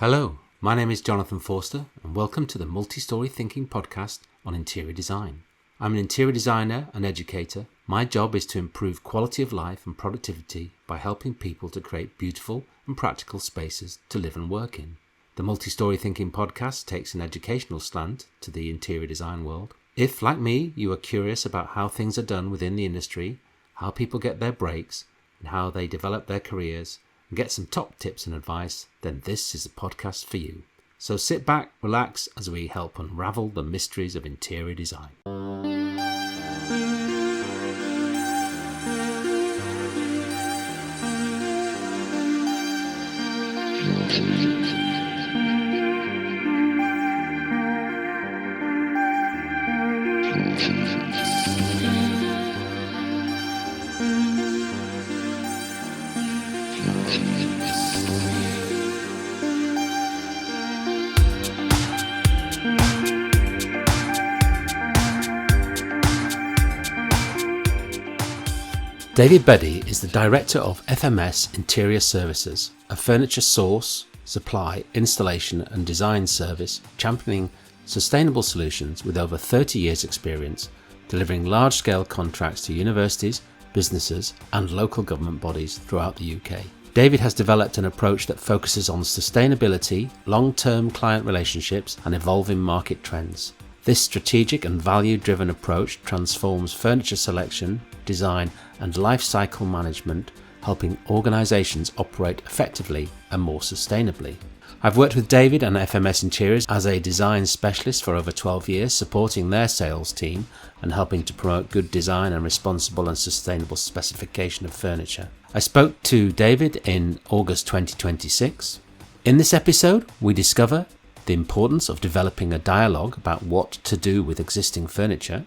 Hello, my name is Jonathan Forster and welcome to the Multi-Story Thinking podcast on interior design. I'm an interior designer and educator. My job is to improve quality of life and productivity by helping people to create beautiful and practical spaces to live and work in. The Multi-Story Thinking podcast takes an educational slant to the interior design world. If, like me, you are curious about how things are done within the industry, how people get their breaks, and how they develop their careers, and get some top tips and advice, then this is a podcast for you. So sit back, relax, as we help unravel the mysteries of interior design. David Beddy is the Director of FMS Interior Services, a furniture source, supply, installation and design service championing sustainable solutions with over 30 years experience, delivering large-scale contracts to universities, businesses and local government bodies throughout the UK. David has developed an approach that focuses on sustainability, long-term client relationships and evolving market trends. This strategic and value-driven approach transforms furniture selection, design and lifecycle management, helping organisations operate effectively and more sustainably. I've worked with David and FMS Interiors as a design specialist for over 12 years, supporting their sales team and helping to promote good design and responsible and sustainable specification of furniture. I spoke to David in August 2026. In this episode, we discover the importance of developing a dialogue about what to do with existing furniture,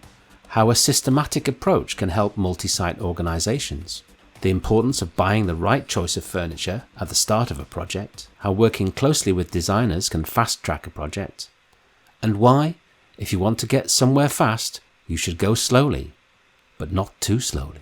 how a systematic approach can help multi-site organisations, the importance of buying the right choice of furniture at the start of a project, how working closely with designers can fast-track a project, and why, if you want to get somewhere fast, you should go slowly, but not too slowly.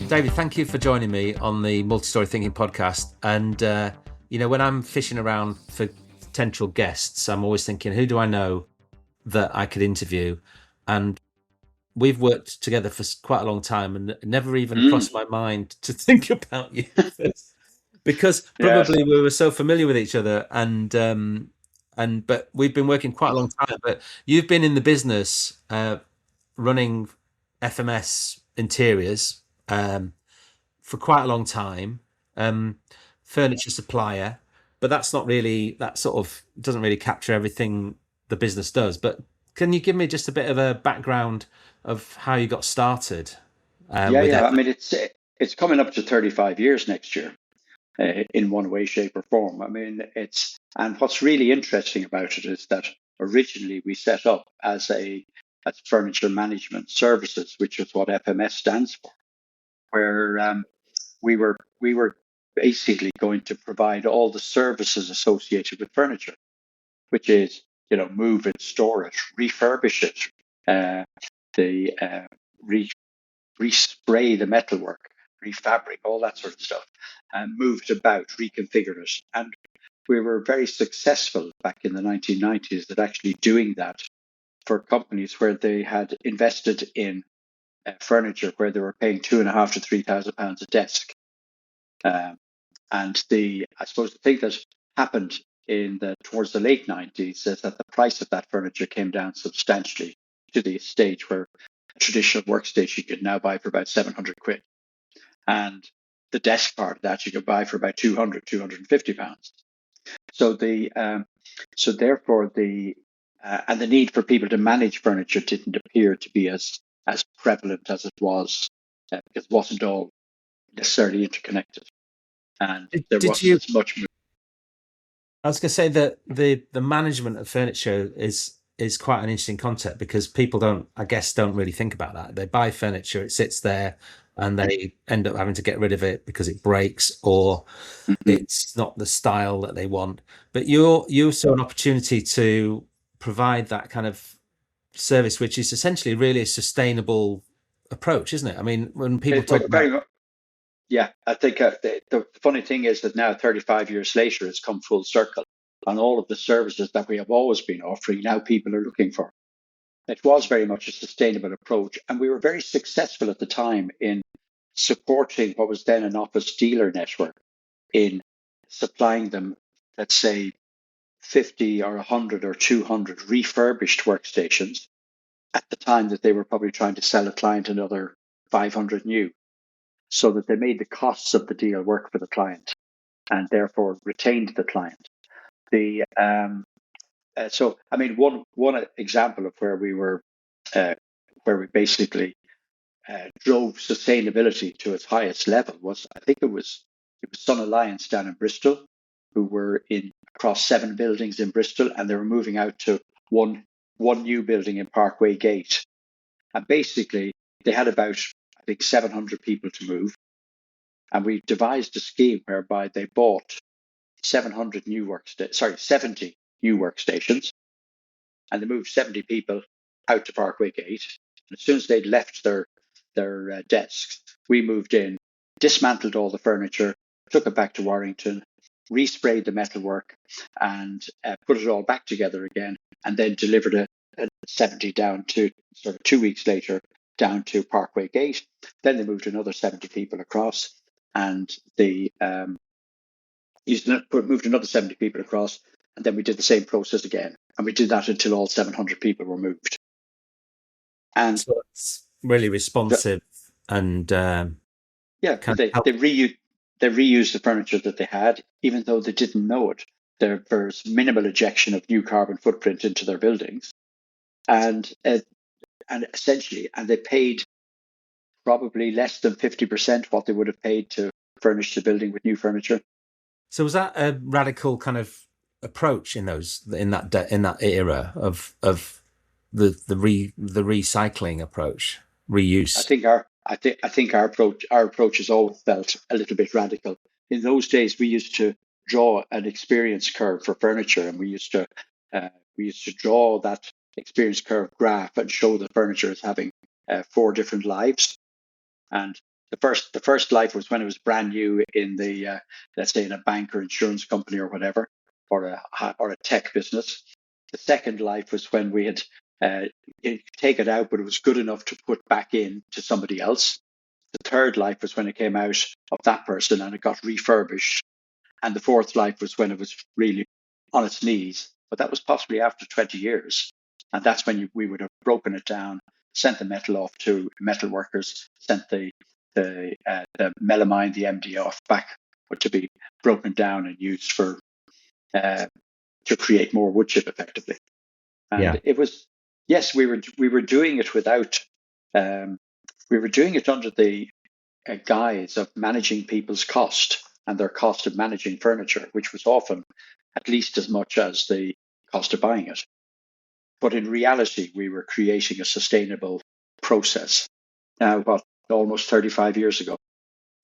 David, thank you for joining me on the Multi-Story Thinking podcast. And, when I'm fishing around for potential guests, I'm always thinking, who do I know that I could interview? And we've worked together for quite a long time and it never even crossed my mind to think about you because probably we were so familiar with each other but we've been working quite a long time. But you've been in the business running FMS Interiors for quite a long time, furniture supplier, but that sort of doesn't really capture everything the business does. But can you give me just a bit of a background of how you got started? I mean, it's coming up to 35 years next year, in one way, shape, or form. I mean, and what's really interesting about it is that originally we set up as furniture management services, which is what FMS stands for, where we were basically going to provide all the services associated with furniture, which is, move it, store it, refurbish it, respray the metalwork, refabric, all that sort of stuff, and move it about, reconfigure it. And we were very successful back in the 1990s at actually doing that for companies where they had invested in furniture where they were paying £2,500 to £3,000 a desk. And I suppose the thing that happened towards the late 90s is that the price of that furniture came down substantially to the stage where a traditional workstation you could now buy for about 700 quid. And the desk part of that you could buy for about £250. So therefore and the need for people to manage furniture didn't appear to be as prevalent as it was, because it wasn't all necessarily interconnected. And there wasn't as much. I was going to say that the management of furniture is quite an interesting concept because people don't really think about that. They buy furniture, it sits there, and they end up having to get rid of it because it breaks or it's not the style that they want. But you saw an opportunity to provide that kind of service, which is essentially really a sustainable approach, isn't it? I mean, when people talk about Very much. Yeah, I think the funny thing is that now, 35 years later, it's come full circle. And all of the services that we have always been offering, now people are looking for. It was very much a sustainable approach. And we were very successful at the time in supporting what was then an office dealer network in supplying them, let's say, 50 or 100 or 200 refurbished workstations at the time that they were probably trying to sell a client another 500 new, so that they made the costs of the deal work for the client and therefore retained the client. The So I mean, one example of where we basically drove sustainability to its highest level was, I think it was Sun Alliance down in Bristol, who were in across 7 buildings in Bristol, and they were moving out to one new building in Parkway Gate. And basically, they had about, I think, 700 people to move. And we devised a scheme whereby they bought 70 new workstations, and they moved 70 people out to Parkway Gate. And as soon as they'd left their desks, we moved in, dismantled all the furniture, took it back to Warrington, resprayed the metalwork, and put it all back together again, and then delivered a 70 down to, sort of 2 weeks later, down to Parkway Gate. Then they moved another 70 people across, and they moved another 70 people across, and then we did the same process again. And we did that until all 700 people were moved. And so it's really responsive and yeah, they reused the furniture that they had, even though they didn't know it. There's minimal ejection of new carbon footprint into their buildings, and essentially, and they paid probably less than 50% what they would have paid to furnish the building with new furniture. So was that a radical kind of approach in that era of the recycling approach, reuse? I think our approach has always felt a little bit radical. In those days, we used to draw an experience curve for furniture, and we used to draw that experience curve graph and show the furniture as having 4 different lives. And the first life was when it was brand new in the let's say in a bank or insurance company or whatever, or a tech business. The second life was when we had take it out, but it was good enough to put back in to somebody else. The third life was when it came out of that person and it got refurbished. And the fourth life was when it was really on its knees. But that was possibly after 20 years. And that's when we would have broken it down, sent the metal off to metal workers, sent the melamine, the MDF back to be broken down and used for to create more wood chip effectively. And it was, yes, we were doing it without, we were doing it under the guise of managing people's cost and their cost of managing furniture, which was often at least as much as the cost of buying it. But in reality, we were creating a sustainable process. Now, almost 35 years ago.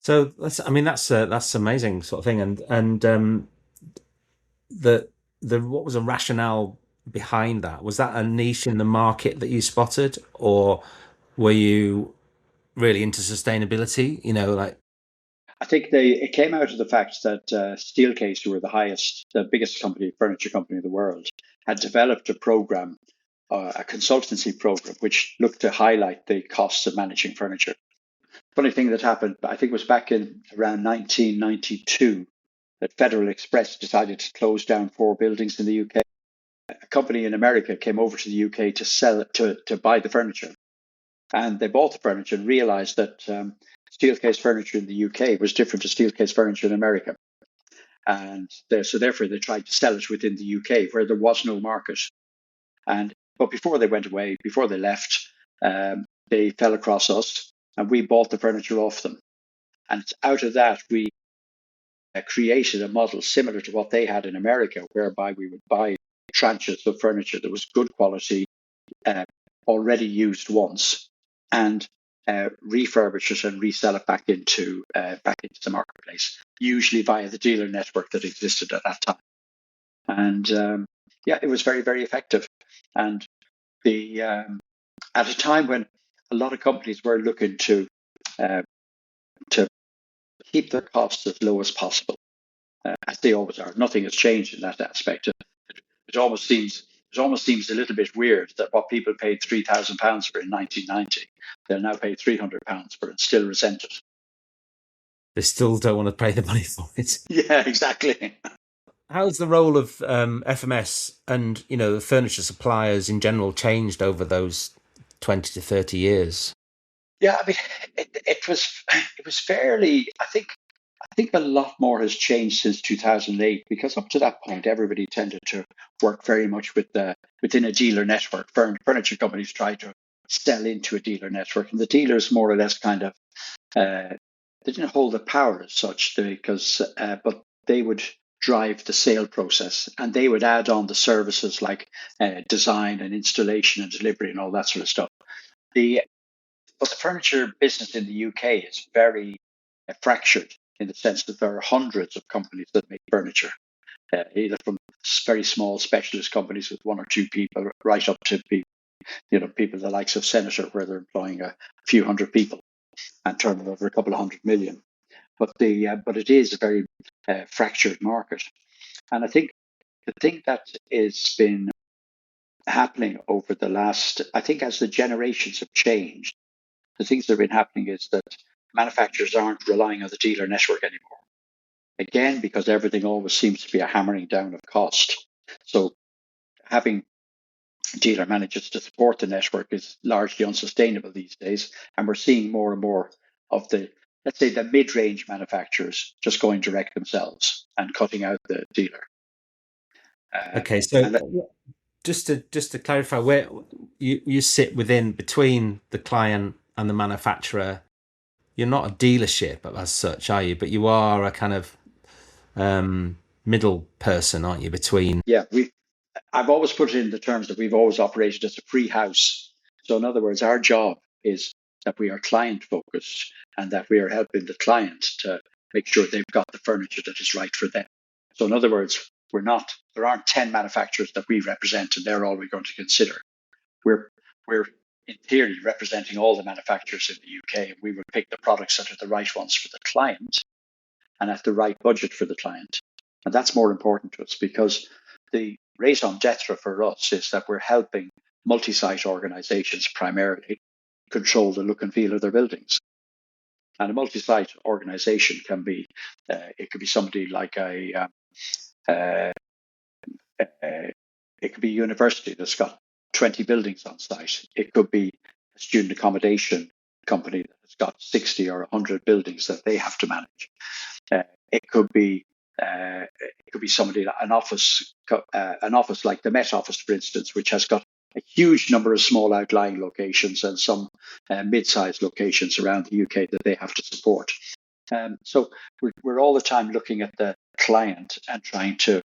So that's amazing sort of thing. And the what was the rationale behind that? Was that a niche in the market that you spotted, or were you really into sustainability? I think it came out of the fact that Steelcase, who were the biggest furniture company in the world, had developed a program, a consultancy program, which looked to highlight the costs of managing furniture. Funny thing that happened, I think it was back in around 1992, that Federal Express decided to close down 4 buildings in the UK. A company in America came over to the UK to buy the furniture. And they bought the furniture and realized that Steelcase furniture in the UK was different to Steelcase furniture in America. And so therefore they tried to sell it within the UK where there was no market. But before they went away, before they left, they fell across us and we bought the furniture off them. And out of that, we created a model similar to what they had in America, whereby we would buy tranches of furniture that was good quality, already used once, and refurbish it and resell it back into the marketplace, usually via the dealer network that existed at that time. And it was very, very effective. And the at a time when a lot of companies were looking to keep their costs as low as possible, as they always are. Nothing has changed in that aspect. It almost seems a little bit weird that what people paid £3,000 for in 1990, they'll now pay £300 for it and still resent it. They still don't want to pay the money for it. Yeah, exactly. How's the role of FMS and the furniture suppliers in general changed over those 20 to 30 years? Yeah, I mean, it was fairly. I think a lot more has changed since 2008, because up to that point, everybody tended to work very much within a dealer network. Furniture companies tried to sell into a dealer network, and the dealers more or less kind of they didn't hold the power as such, because but they would drive the sale process, and they would add on the services like design and installation and delivery and all that sort of stuff. But the furniture business in the UK is very fractured, in the sense that there are hundreds of companies that make furniture, either from very small specialist companies with one or two people, right up to people the likes of Senator, where they're employing a few hundred people and turning over a couple of hundred million. But it is a very fractured market, and I think the thing that has been happening over the last, I think, as the generations have changed, the things that have been happening is that manufacturers aren't relying on the dealer network anymore. Again, because everything always seems to be a hammering down of cost. So having dealer managers to support the network is largely unsustainable these days. And we're seeing more and more of let's say, the mid-range manufacturers just going direct themselves and cutting out the dealer. Okay, so just to clarify, where you sit between the client and the manufacturer, you're not a dealership as such, are you? But you are a kind of middle person, aren't you, between? Yeah, I've always put it in the terms that we've always operated as a free house. So in other words, our job is that we are client focused, and that we are helping the client to make sure they've got the furniture that is right for them. So in other words, there aren't 10 manufacturers that we represent and they're all we're going to consider. We're in theory representing all the manufacturers in the UK, and we would pick the products that are the right ones for the client and at the right budget for the client. And that's more important to us, because the raison d'etre for us is that we're helping multi-site organizations primarily control the look and feel of their buildings. And a multi-site organization can be, it could be somebody like it could be a university that's got 20 buildings on site. It could be a student accommodation company that has got 60 or 100 buildings that they have to manage. It could be somebody, an office like the Met Office, for instance, which has got a huge number of small outlying locations and some mid-sized locations around the UK that they have to support. So we're all the time looking at the client and trying to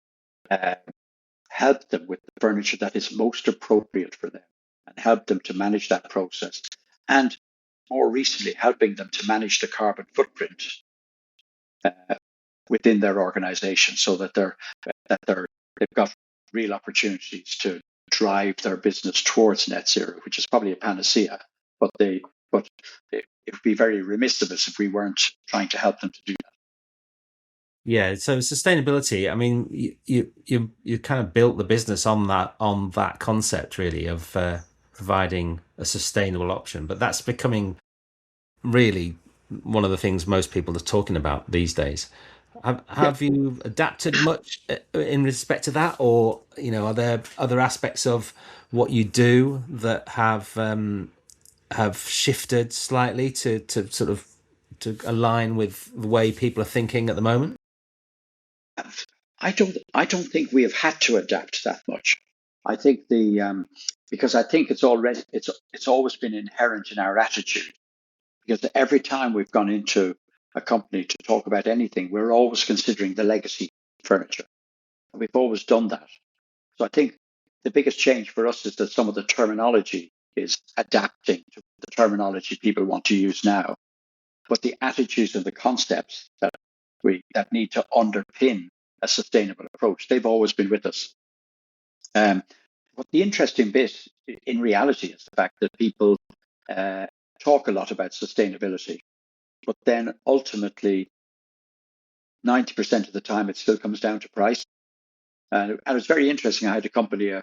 help them with the furniture that is most appropriate for them, and help them to manage that process. And more recently, helping them to manage the carbon footprint within their organization, so that they've got real opportunities to drive their business towards net zero, which is probably a panacea. But it would be very remiss of us if we weren't trying to help them to do that. Yeah, so sustainability, I mean, you kind of built the business on that concept, really, of providing a sustainable option. But that's becoming really one of the things most people are talking about these days. Have you adapted much in respect to that, or are there other aspects of what you do that have shifted slightly to sort of to align with the way people are thinking at the moment? I don't think we have had to adapt that much. I think because I think it's always been inherent in our attitude. Because every time we've gone into a company to talk about anything, we're always considering the legacy furniture. We've always done that. So I think the biggest change for us is that some of the terminology is adapting to the terminology people want to use now. But the attitudes and the concepts that need to underpin a sustainable approach, they've always been with us. But the interesting bit in reality is the fact that people talk a lot about sustainability, but then ultimately 90% of the time it still comes down to price. And it's very interesting. I had a company a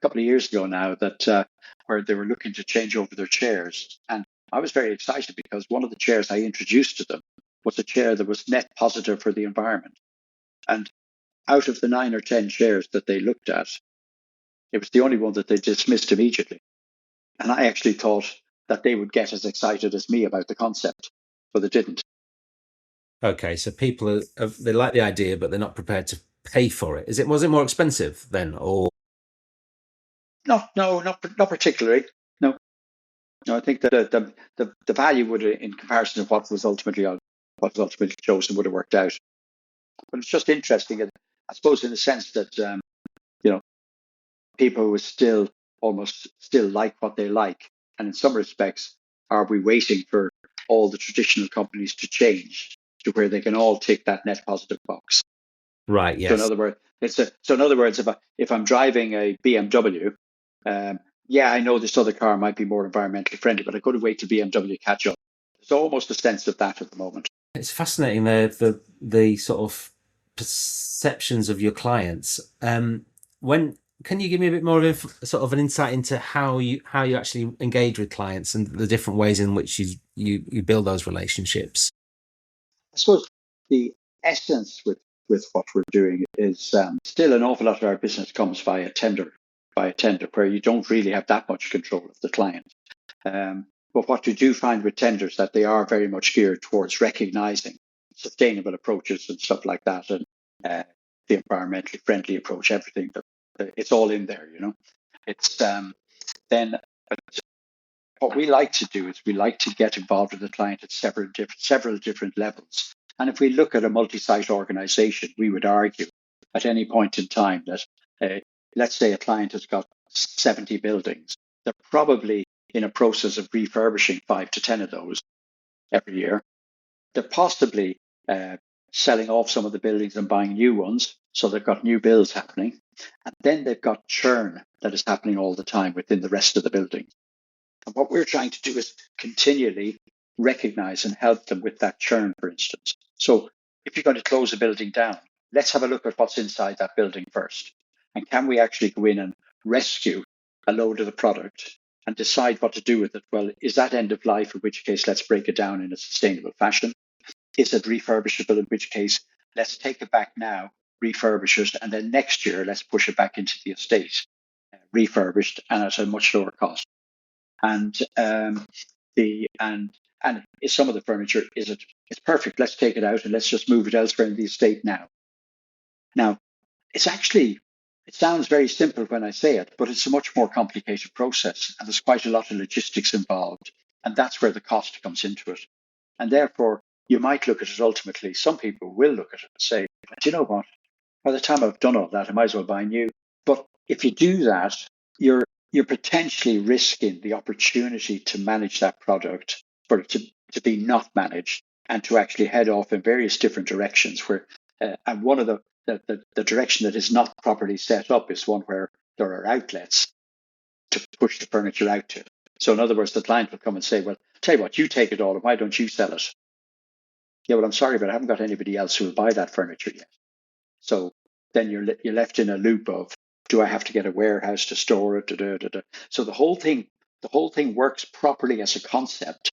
couple of years ago now that where they were looking to change over their chairs. And I was very excited because one of the chairs I introduced to them was a chair that was net positive for the environment. And out of the 9 or 10 chairs that they looked at, it was the only one that they dismissed immediately. And I actually thought that they would get as excited as me about the concept, but they didn't. Okay, so people they like the idea, but they're not prepared to pay for it. Was it more expensive then, or? No, not particularly. No, I think that the value would, in comparison to what was ultimately chosen, would have worked out. But it's just interesting, I suppose, in the sense that people would still like what they like, and in some respects, are we waiting for all the traditional companies to change to where they can all tick that net positive box? Right. Yes. So in other words, if I'm driving a BMW, yeah, I know this other car might be more environmentally friendly, but I couldn't wait to BMW catch up. There's almost a sense of that at the moment. It's fascinating the sort of perceptions of your clients. When can you give me a bit more of sort of an insight into how you actually engage with clients and the different ways in which you build those relationships? I suppose the essence with what we're doing is still an awful lot of our business comes via tender, where you don't really have that much control of the client. But what you do find with tenders that they are very much geared towards recognizing sustainable approaches and stuff like that, and the environmentally friendly approach, everything it's all in there. It's then. What we like to do is we like to get involved with the client at several different levels. And if we look at a multi-site organization, we would argue at any point in time that, let's say a client has got 70 buildings, they're probably in a process of refurbishing 5 to 10 of those every year. They're possibly selling off some of the buildings and buying new ones. So they've got new builds happening. And then they've got churn that is happening all the time within the rest of the building. And what we're trying to do is continually recognize and help them with that churn, for instance. So if you're going to close a building down, let's have a look at what's inside that building first. And can we actually go in and rescue a load of the product and decide what to do with it? Well, is that end of life, in which case let's break it down in a sustainable fashion? Is it refurbishable, in which case let's take it back now, refurbish it, and then next year let's push it back into the estate, refurbished and at a much lower cost. And some of the furniture it's perfect. Let's take it out and let's just move it elsewhere in the estate now. Now, it sounds very simple when I say it, but it's a much more complicated process, and there's quite a lot of logistics involved, and that's where the cost comes into it. And therefore, you might look at it ultimately. Some people will look at it and say, "Do you know what? By the time I've done all that, I might as well buy new." But if you do that, you're potentially risking the opportunity to manage that product, for it to be not managed, and to actually head off in various different directions. And one of the direction that is not properly set up is one where there are outlets to push the furniture out to. So in other words, the client will come and say, "Well, tell you what, you take it all, and why don't you sell it?" Yeah, well, I'm sorry, but I haven't got anybody else who will buy that furniture yet. So then you're left in a loop of, do I have to get a warehouse to store it? So the whole thing works properly as a concept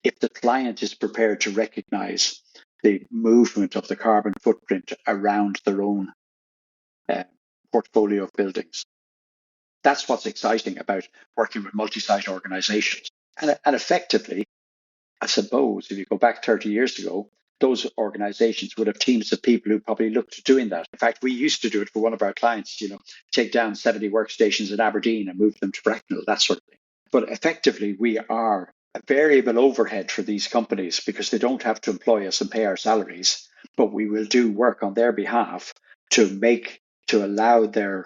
if the client is prepared to recognize the movement of the carbon footprint around their own portfolio of buildings. That's what's exciting about working with multi-site organizations. And effectively, I suppose if you go back 30 years ago, those organizations would have teams of people who probably looked at doing that. In fact, we used to do it for one of our clients, take down 70 workstations in Aberdeen and move them to Bracknell, that sort of thing. But effectively, we are a variable overhead for these companies because they don't have to employ us and pay our salaries, but we will do work on their behalf to allow the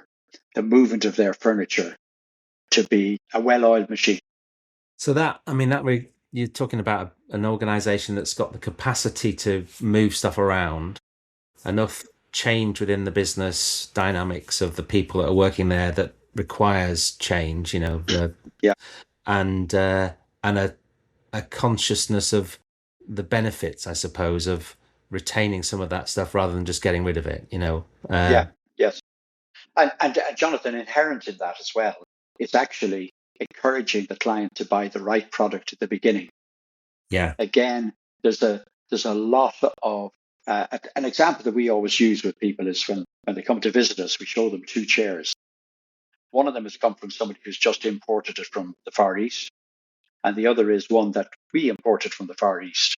movement of their furniture to be a well-oiled machine. So you're talking about an organization that's got the capacity to move stuff around, enough change within the business dynamics of the people that are working there that requires change, Yeah, and a consciousness of the benefits, I suppose, of retaining some of that stuff rather than just getting rid of it, yeah, yes. And Jonathan, inherent in that as well, it's actually encouraging the client to buy the right product at the beginning. Yeah. Again, there's a lot of an example that we always use with people is when they come to visit us, we show them two chairs. One of them has come from somebody who's just imported it from the Far East, and the other is one that we imported from the Far East.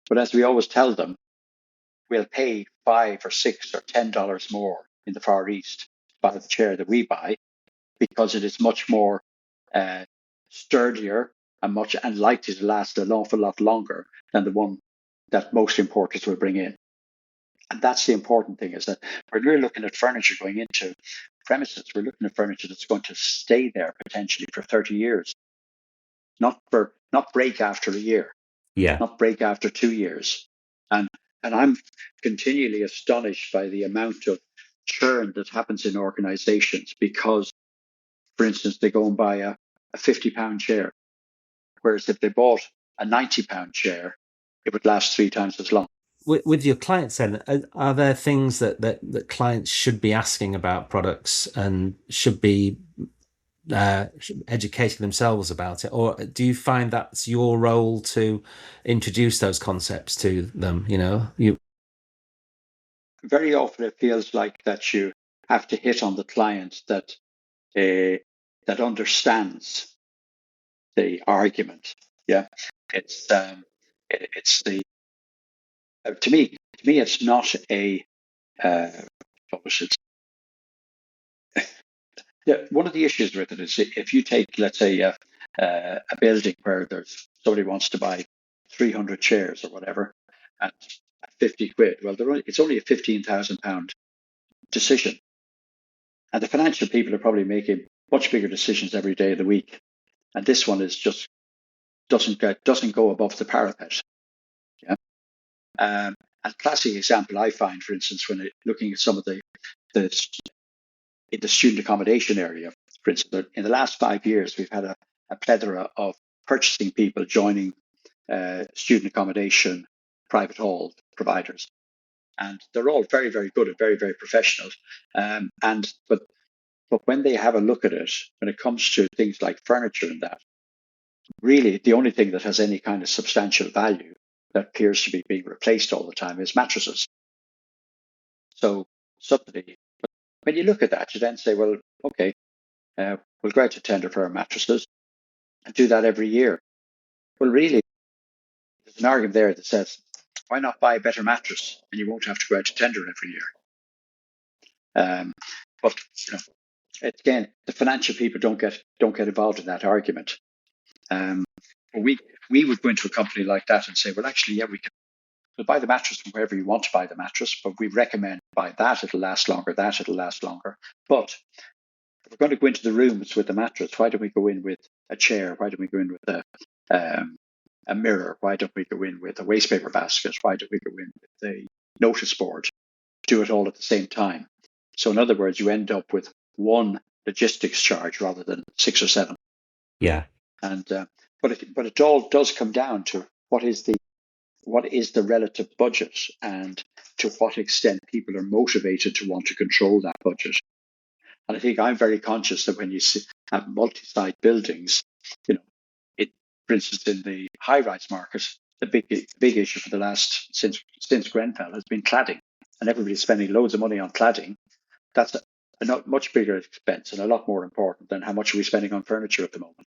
But as we always tell them, we'll pay $5 or $6 or $10 more in the Far East to buy the chair that we buy because it is much more uh, sturdier and likely to last an awful lot longer than the one that most importers will bring in. And that's the important thing, is that when we're looking at furniture going into premises, we're looking at furniture that's going to stay there potentially for 30 years, not break after a year, Yeah. not break after 2 years. And I'm continually astonished by the amount of churn that happens in organizations because, for instance, they go and buy a £50 chair, whereas if they bought a £90 chair, it would last 3 times as long. With your clients then, are there things that clients should be asking about products and should be educating themselves about it, or do you find that's your role to introduce those concepts to them? Very often it feels like that you have to hit on the client that understands the argument. Yeah, it's it's the to me it's not a uh, what was it? Yeah, one of the issues with it is if you take, let's say, a building where there's somebody wants to buy 300 chairs or whatever at 50 quid. Well, it's only a £15,000 decision, and the financial people are probably making much bigger decisions every day of the week. And this one is just doesn't go above the parapet. Yeah. And classic example I find, for instance, when looking at some of the in the student accommodation area, for instance, in the last 5 years, we've had a plethora of purchasing people joining student accommodation private hall providers. And they're all very, very good and very, very professional. But when they have a look at it, when it comes to things like furniture and that, really the only thing that has any kind of substantial value that appears to be being replaced all the time is mattresses. So suddenly, when you look at that, you then say, well, okay, we'll go out to tender for our mattresses and do that every year. Well, really, there's an argument there that says, why not buy a better mattress and you won't have to go out to tender every year? But again, the financial people don't get involved in that argument. But we would go into a company like that and say, well, actually, yeah, we'll buy the mattress from wherever you want to buy the mattress, but we recommend buy that. It'll last longer. That it'll last longer. But if we're going to go into the rooms with the mattress, why don't we go in with a chair? Why don't we go in with a mirror? Why don't we go in with a waste paper basket? Why don't we go in with a notice board? Do it all at the same time. So in other words, you end up with one logistics charge rather than 6 or 7. Yeah. And but it all does come down to what is the relative budget and to what extent people are motivated to want to control that budget. And I think I'm very conscious that when you have multi-site buildings, for instance, in the high-rise market, the big issue for the last since Grenfell has been cladding, and everybody's spending loads of money on cladding. That's a much bigger expense and a lot more important than how much are we spending on furniture at the moment.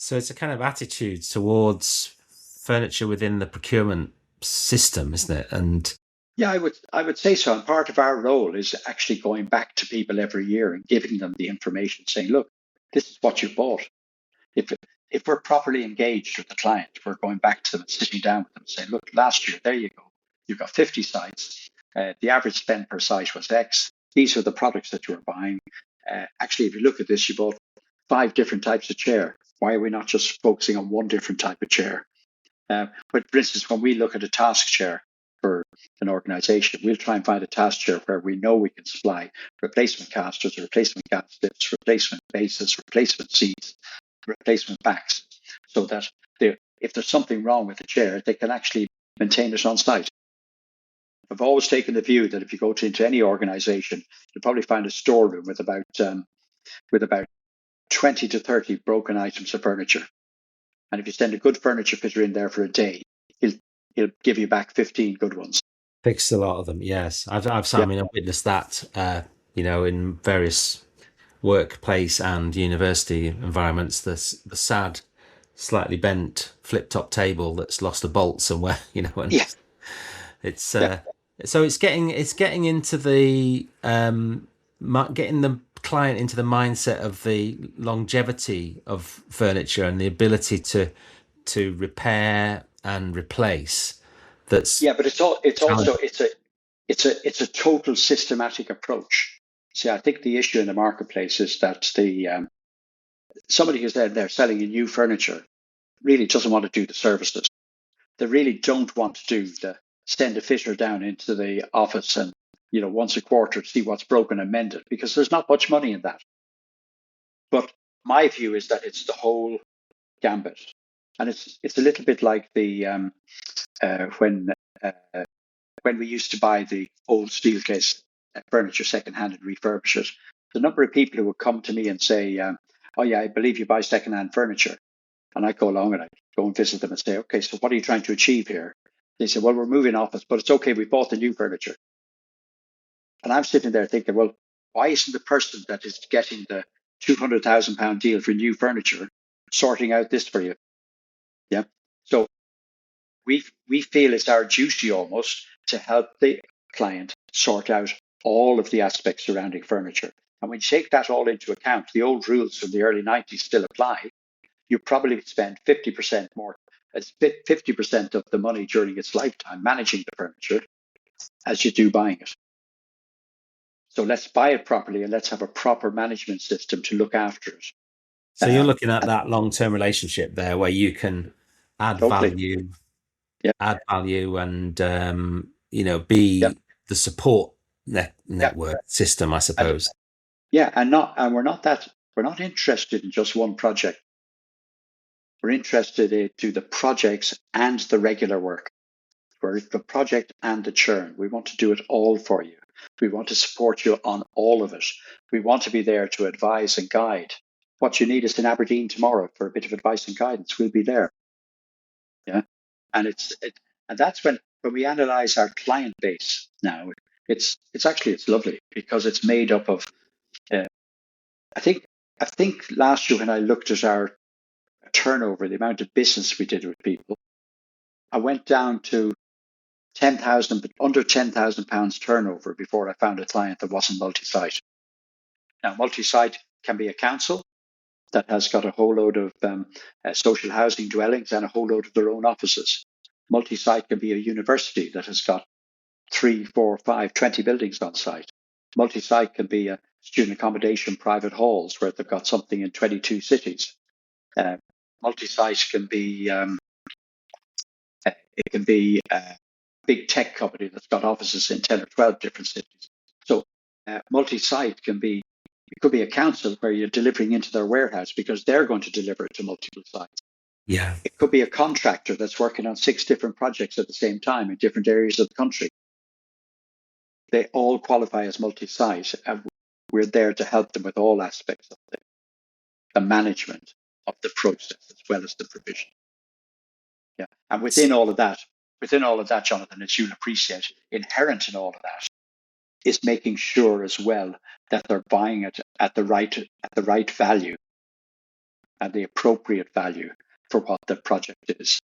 So it's a kind of attitude towards furniture within the procurement system, isn't it? And yeah, I would say so. And part of our role is actually going back to people every year and giving them the information, saying, look, this is what you bought. If we're properly engaged with the client, we're going back to them and sitting down with them and saying, look, last year, there you go. You've got 50 sites. The average spend per site was X. These are the products that you were buying. Actually, if you look at this, you bought 5 different types of chair. Why are we not just focusing on one different type of chair? But for instance, when we look at a task chair for an organization, we'll try and find a task chair where we know we can supply replacement casters, replacement gas lifts, replacement bases, replacement seats, replacement backs, so that if there's something wrong with the chair, they can actually maintain it on site. I've always taken the view that if you go into any organization, you'll probably find a storeroom with about 20 to 30 broken items of furniture. And if you send a good furniture fitter in there for a day, he'll give you back 15 good ones. Fixed a lot of them, yes. I mean, I've witnessed that, in various workplace and university environments. The sad, slightly bent flip-top table that's lost a bolt somewhere, and Yeah. it's so it's getting into the getting the client into the mindset of the longevity of furniture and the ability to repair and replace. But it's a total systematic approach. See, I think the issue in the marketplace is that somebody who's there selling you new furniture really doesn't want to do the services. They really don't want to do send a fitter down into the office and once a quarter to see what's broken and mend it, because there's not much money in that. But my view is that it's the whole gambit, and it's a little bit like the when we used to buy the old steel case furniture secondhand and refurbish it. The number of people who would come to me and say, "Oh yeah, I believe you buy secondhand furniture," and I go along and I go and visit them and say, "Okay, so what are you trying to achieve here?" They say, "Well, we're moving office, but it's okay. We bought the new furniture." And I'm sitting there thinking, well, why isn't the person that is getting the £200,000 deal for new furniture sorting out this for you? Yeah. So we feel it's our duty almost to help the client sort out all of the aspects surrounding furniture. And when you take that all into account, the old rules from the early 90s still apply. You probably spend 50% more, 50% of the money during its lifetime managing the furniture as you do buying it. So let's buy it properly and let's have a proper management system to look after it. So you're looking at that long-term relationship there where you can add totally. value and, be the support network system, I suppose. And we're not interested in just one project. We're interested in the projects and the regular work. We're the project and the churn. We want to do it all for you. We want to support you on all of it. We want to be there to advise and guide. What you need is in Aberdeen tomorrow for a bit of advice and guidance. We'll be there. Yeah, and and that's when we analyze our client base now. It's lovely because it's made up of. I think last year when I looked at our turnover, the amount of business we did with people, I went down to under £10,000 turnover before I found a client that wasn't multi-site. Now, multi-site can be a council that has got a whole load of social housing dwellings and a whole load of their own offices. Multi-site can be a university that has got 3, 4, 5, 20 buildings on site. Multi-site can be a student accommodation private halls where they've got something in 22 cities. Multi-site can be a big tech company that's got offices in 10 or 12 different cities. So multi-site could be a council where you're delivering into their warehouse because they're going to deliver it to multiple sites. Yeah. It could be a contractor that's working on 6 different projects at the same time in different areas of the country. They all qualify as multi-site, and we're there to help them with all aspects of the management of the process as well as the provision. Yeah, and within all of that, Jonathan, as you'll appreciate, inherent in all of that is making sure as well that they're buying it at the right value and the appropriate value for what the project is.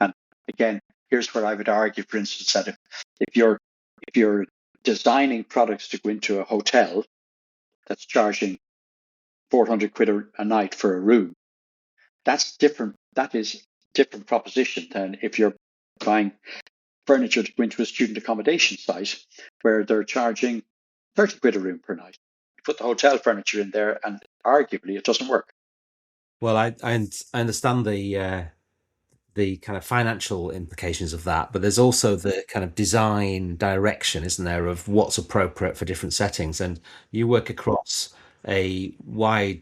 And again, here's where I would argue, for instance, that if you're designing products to go into a hotel that's charging 400 quid a night for a room, that's different. That is different proposition than if you're buying furniture to go into a student accommodation site where they're charging 30 quid a room per night. You put the hotel furniture in there and arguably it doesn't work. Well, I understand the kind of financial implications of that, but there's also the kind of design direction, isn't there, of what's appropriate for different settings. And you work across a wide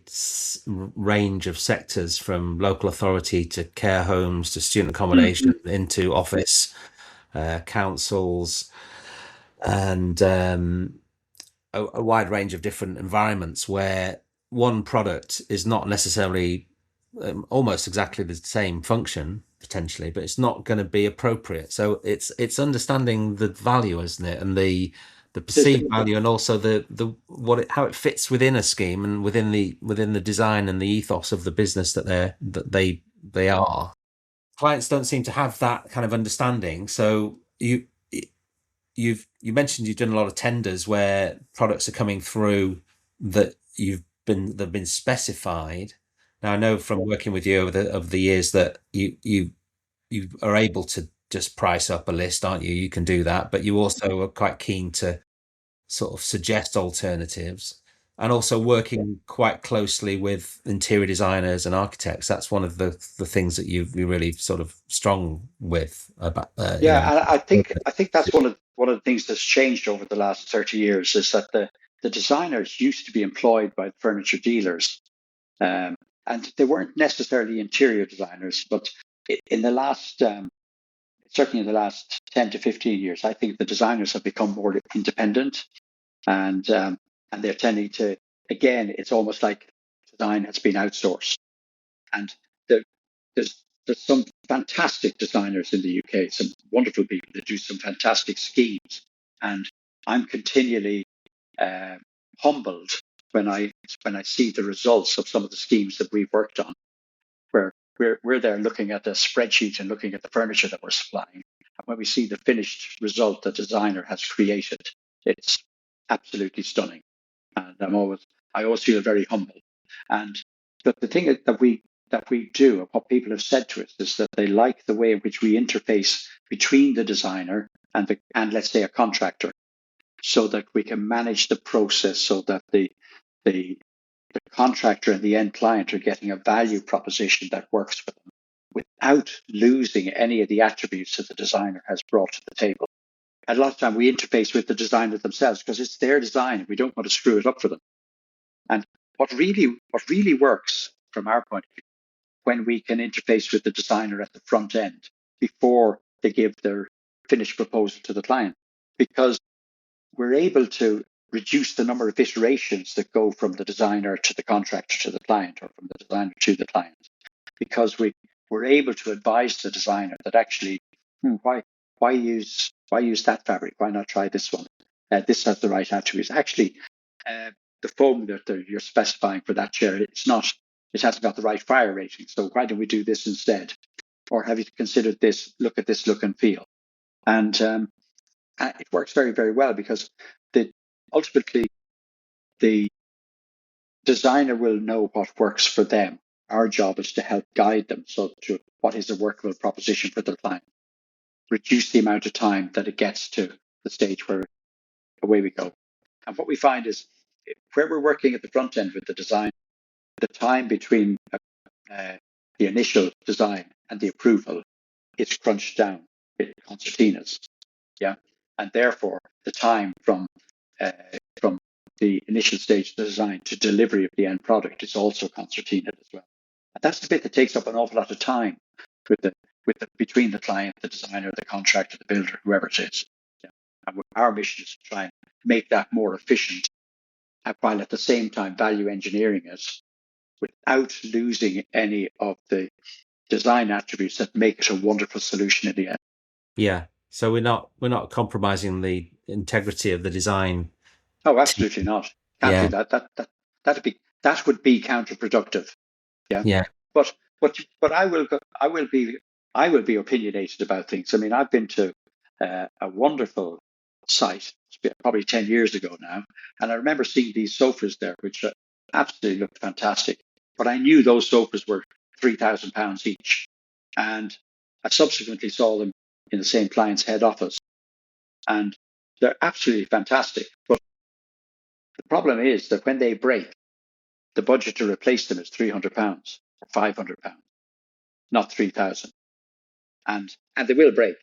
range of sectors, from local authority to care homes to student accommodation into office, councils, and a wide range of different environments where one product is not necessarily almost exactly the same function potentially, but it's not going to be appropriate. So it's understanding the value, isn't it, and the The, perceived value, and also the what it, how it fits within a scheme and within the design and the ethos of the business that they are. Clients don't seem to have that kind of understanding. So you mentioned you've done a lot of tenders where products are coming through that they've been specified. Now I know from working with you over the years that you are able to just price up a list, aren't you? You can do that, but you also are quite keen to sort of suggest alternatives, and also working quite closely with interior designers and architects. That's one of the things that you're really sort of strong with about, yeah, and I think that's one of the things that's changed over the last 30 years is that the designers used to be employed by furniture dealers, um, and they weren't necessarily interior designers, but in the last certainly in the last 10 to 15 years, I think the designers have become more independent, and and they're tending to, again, it's almost like design has been outsourced. And there, there's some fantastic designers in the UK, some wonderful people that do some fantastic schemes, and I'm continually uh, humbled when I see the results of some of the schemes that we've worked on, where we're there looking at the spreadsheet and looking at the furniture that we're supplying. And when we see the finished result the designer has created, it's absolutely stunning. And I always feel very humble. And but the thing that we do, and what people have said to us, is that they like the way in which we interface between the designer and let's say a contractor, so that we can manage the process so that the the contractor and the end client are getting a value proposition that works for them without losing any of the attributes that the designer has brought to the table. And a lot of time we interface with the designer themselves because it's their design and we don't want to screw it up for them. And what really works from our point of view, when we can interface with the designer at the front end before they give their finished proposal to the client, because we're able to reduce the number of iterations that go from the designer to the contractor to the client, or from the designer to the client, because we're able to advise the designer that actually, why use that fabric? Why not try this one? This has the right attributes. Actually, uh, the foam that you're specifying for that chair, it hasn't got the right fire rating. So why don't we do this instead? Or have you considered this? Look at this look and feel. And it works very, very well because the ultimately the designer will know what works for them. Our job is to help guide them so to what is a workable proposition for their client, reduce the amount of time that it gets to the stage where away we go. And what we find is where we're working at the front end with the design, the time between the initial design and the approval is crunched down with concertinas. Yeah. And therefore the time uh, from the initial stage of the design to delivery of the end product is also concertinaed as well. And that's the bit that takes up an awful lot of time with the between the client, the designer, the contractor, the builder, whoever it is. Yeah. And our mission is to try and make that more efficient, while at the same time value engineering it without losing any of the design attributes that make it a wonderful solution in the end. Yeah. So we're not compromising the integrity of the design. Oh, absolutely not. Can't do Yeah. that. That would be counterproductive. Yeah. Yeah. But but I will be opinionated about things. I mean, I've been to a wonderful site probably 10 years ago now, and I remember seeing these sofas there, which absolutely looked fantastic. But I knew those sofas were £3,000 each, and I subsequently saw them in the same client's head office, and they're absolutely fantastic. But the problem is that when they break, the budget to replace them is £300. for £500, not 3,000, and they will break.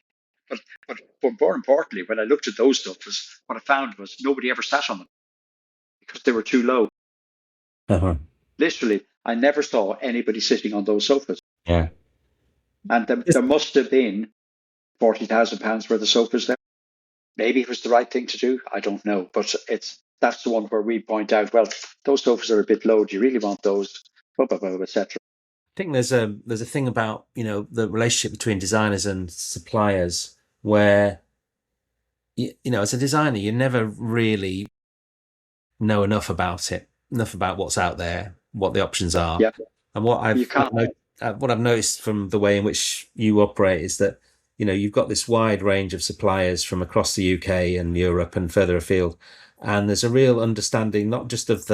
But more importantly, when I looked at those sofas, what I found was nobody ever sat on them because they were too low. Uh-huh. Literally, I never saw anybody sitting on those sofas. Yeah. And there must have been £40,000 worth of sofas there. Maybe it was the right thing to do. I don't know. But that's the one where we point out, well, those sofas are a bit low. Do you really want those? Blah, blah, blah, etc. I think there's a thing about, the relationship between designers and suppliers where, as a designer, you never really know enough about what's out there, what the options are. Yeah. And what You can't. what I've noticed from the way in which you operate is that, you've got this wide range of suppliers from across the UK and Europe and further afield. And there's a real understanding, not just of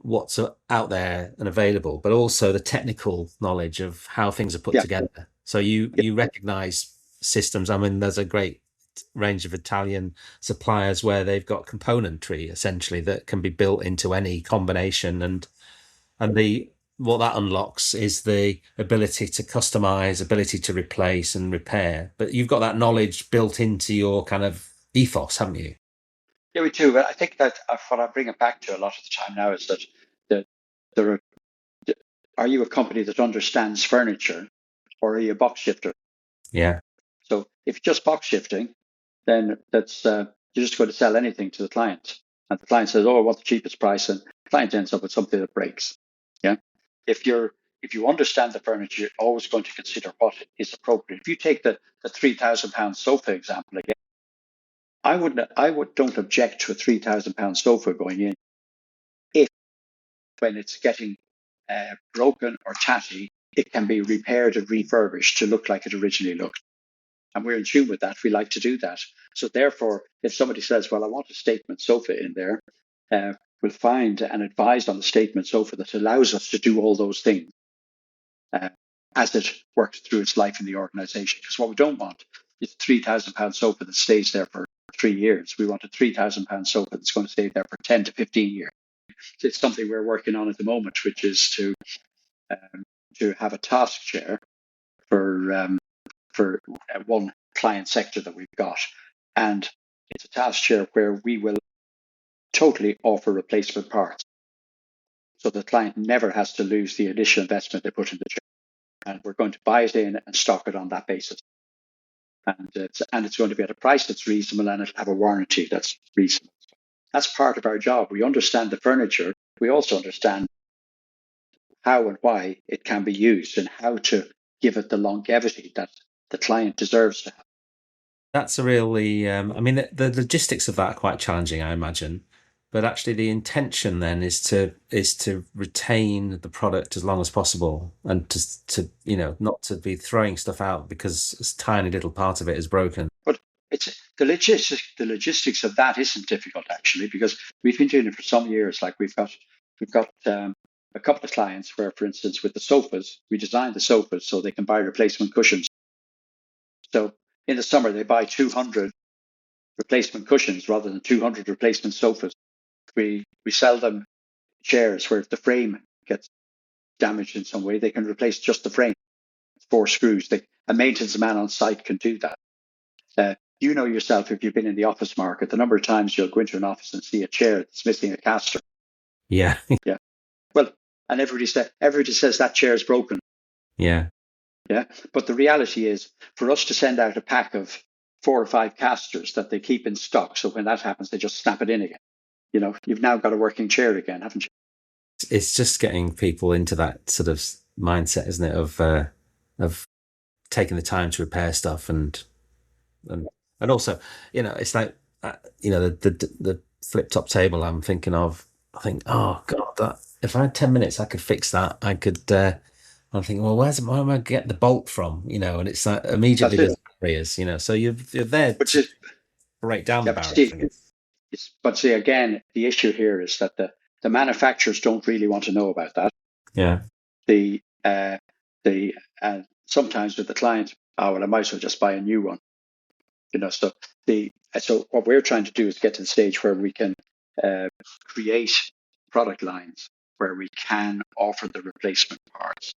what's out there and available, but also the technical knowledge of how things are put Yeah. together. So you recognize systems. I mean, there's a great range of Italian suppliers where they've got componentry essentially that can be built into any combination, and what that unlocks is the ability to customize, ability to replace and repair. But you've got that knowledge built into your kind of ethos, haven't you? Yeah, we do. But I think that what I bring it back to a lot of the time now is that the, there are you a company that understands furniture, or are you a box shifter? Yeah. So if you're just box shifting, then that's you're just going to sell anything to the client, and the client says, "Oh, I want the cheapest price," and the client ends up with something that breaks. Yeah. If you understand the furniture, you're always going to consider what is appropriate. If you take the £3,000 sofa example again, don't object to a £3,000 sofa going in if, when it's getting broken or tatty, it can be repaired and refurbished to look like it originally looked. And we're in tune with that. We like to do that. So therefore, if somebody says, well, I want a statement sofa in there, we'll find and advise on the statement sofa that allows us to do all those things as it works through its life in the organization. Because what we don't want is a £3,000 sofa that stays there for 3 years. We want a £3,000 sofa that's going to stay there for 10 to 15 years. It's something we're working on at the moment, which is to have a task chair for one client sector that we've got. And it's a task share where we will totally offer replacement parts. So the client never has to lose the initial investment they put in the chair. And we're going to buy it in and stock it on that basis. And it's going to be at a price that's reasonable, and it'll have a warranty that's reasonable. That's part of our job. We understand the furniture. We also understand how and why it can be used and how to give it the longevity that the client deserves to have. That's a really, I mean, the logistics of that are quite challenging, I imagine. But actually, the intention then is to retain the product as long as possible, and to not to be throwing stuff out because a tiny little part of it is broken. But it's the logistics of that isn't difficult, actually, because we've been doing it for some years. Like we've got a couple of clients where, for instance, with the sofas, we designed the sofas so they can buy replacement cushions. So in the summer, they buy 200 replacement cushions rather than 200 replacement sofas. We sell them chairs where if the frame gets damaged in some way, they can replace just the frame. 4 screws. A maintenance man on site can do that. You know yourself, if you've been in the office market, the number of times you'll go into an office and see a chair that's missing a caster. Yeah. Yeah. Well, and everybody says that chair is broken. Yeah. Yeah. But the reality is, for us to send out a pack of 4 or 5 casters that they keep in stock, so when that happens, they just snap it in again. You've now got a working chair again, haven't you? It's just getting people into that sort of mindset, isn't it, of taking the time to repair stuff and also, it's like the flip top table I'm thinking of. I think, oh God, that if I had 10 minutes, I could fix that. I could. I'm thinking, well, where am I get the bolt from? And it's like immediately there's barriers. So you're there to break down the barriers, I guess. But see, again, the issue here is that the manufacturers don't really want to know about that. Yeah. Sometimes with the client, oh well, I might as well just buy a new one. So what we're trying to do is get to the stage where we can create product lines where we can offer the replacement parts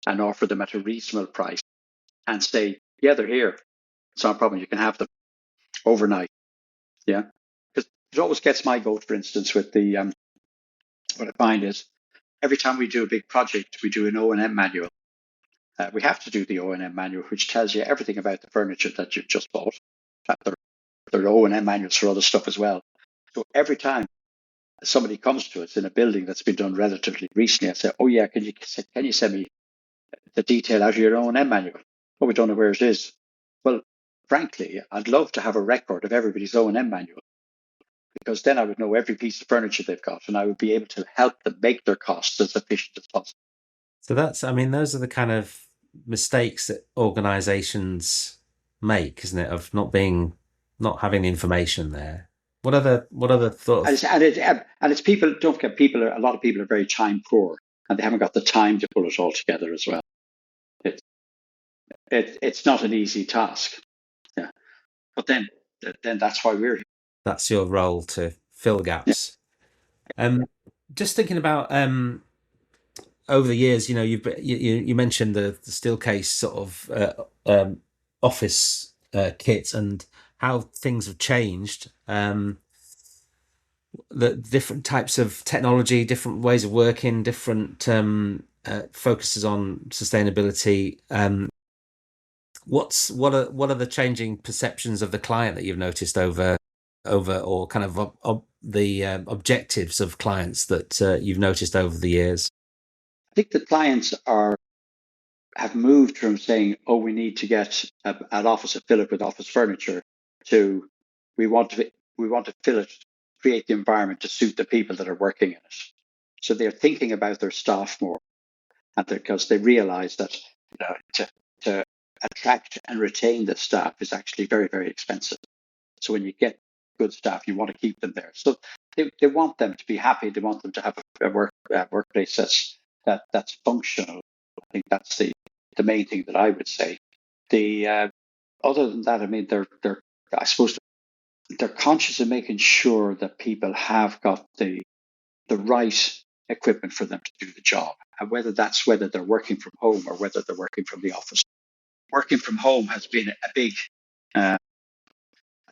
and offer them at a reasonable price and say, yeah, they're here. It's not a problem. You can have them overnight. Yeah. Because it always gets my vote, for instance, with the, what I find is every time we do a big project, we do an O&M manual. We have to do the O&M manual, which tells you everything about the furniture that you've just bought. There are O&M manuals for other stuff as well. So every time somebody comes to us in a building that's been done relatively recently, I say, oh yeah, can you send me the detail out of your O&M manual? Oh, we don't know where it is. Well, frankly, I'd love to have a record of everybody's O&M manual, because then I would know every piece of furniture they've got and I would be able to help them make their costs as efficient as possible. So those are the kind of mistakes that organizations make, isn't it? Of not having the information there. What other thoughts? And it's people, don't forget, a lot of people are very time poor and they haven't got the time to pull it all together as well. It's not an easy task. Yeah. But then that's why we're here. That's your role, to fill gaps. Yeah. Just thinking about over the years, you mentioned the Steelcase sort of office kit and how things have changed. The different types of technology, different ways of working, different focuses on sustainability. What are the changing perceptions of the client that you've noticed over or kind of the objectives of clients that you've noticed over the years? I think the clients have moved from saying, oh, we need to get an office to fill it with office furniture, to we want to fill it, create the environment to suit the people that are working in it. So they're thinking about their staff more, and because they realize that to attract and retain the staff is actually very, very expensive. So when you get good staff, you want to keep them there. So they want them to be happy. They want them to have a workplace that's functional. I think that's the main thing that I would say. Other than that, I mean, I suppose they're conscious of making sure that people have got the right equipment for them to do the job, and whether they're working from home or whether they're working from the office. Working from home has been a big, I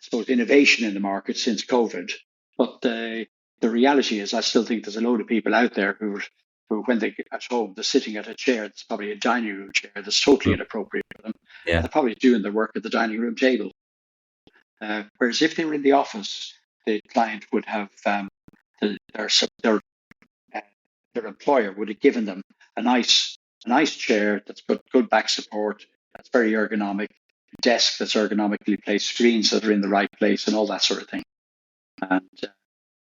suppose, innovation in the market since COVID. But the reality is, I still think there's a load of people out there who when they get at home, they're sitting at a chair that's probably a dining room chair that's totally inappropriate for them. Yeah. They're probably doing their work at the dining room table. Whereas if they were in the office, the client would have their employer would have given them a nice chair that's got good back support, that's very ergonomic, desk that's ergonomically placed, screens that are in the right place, and all that sort of thing. And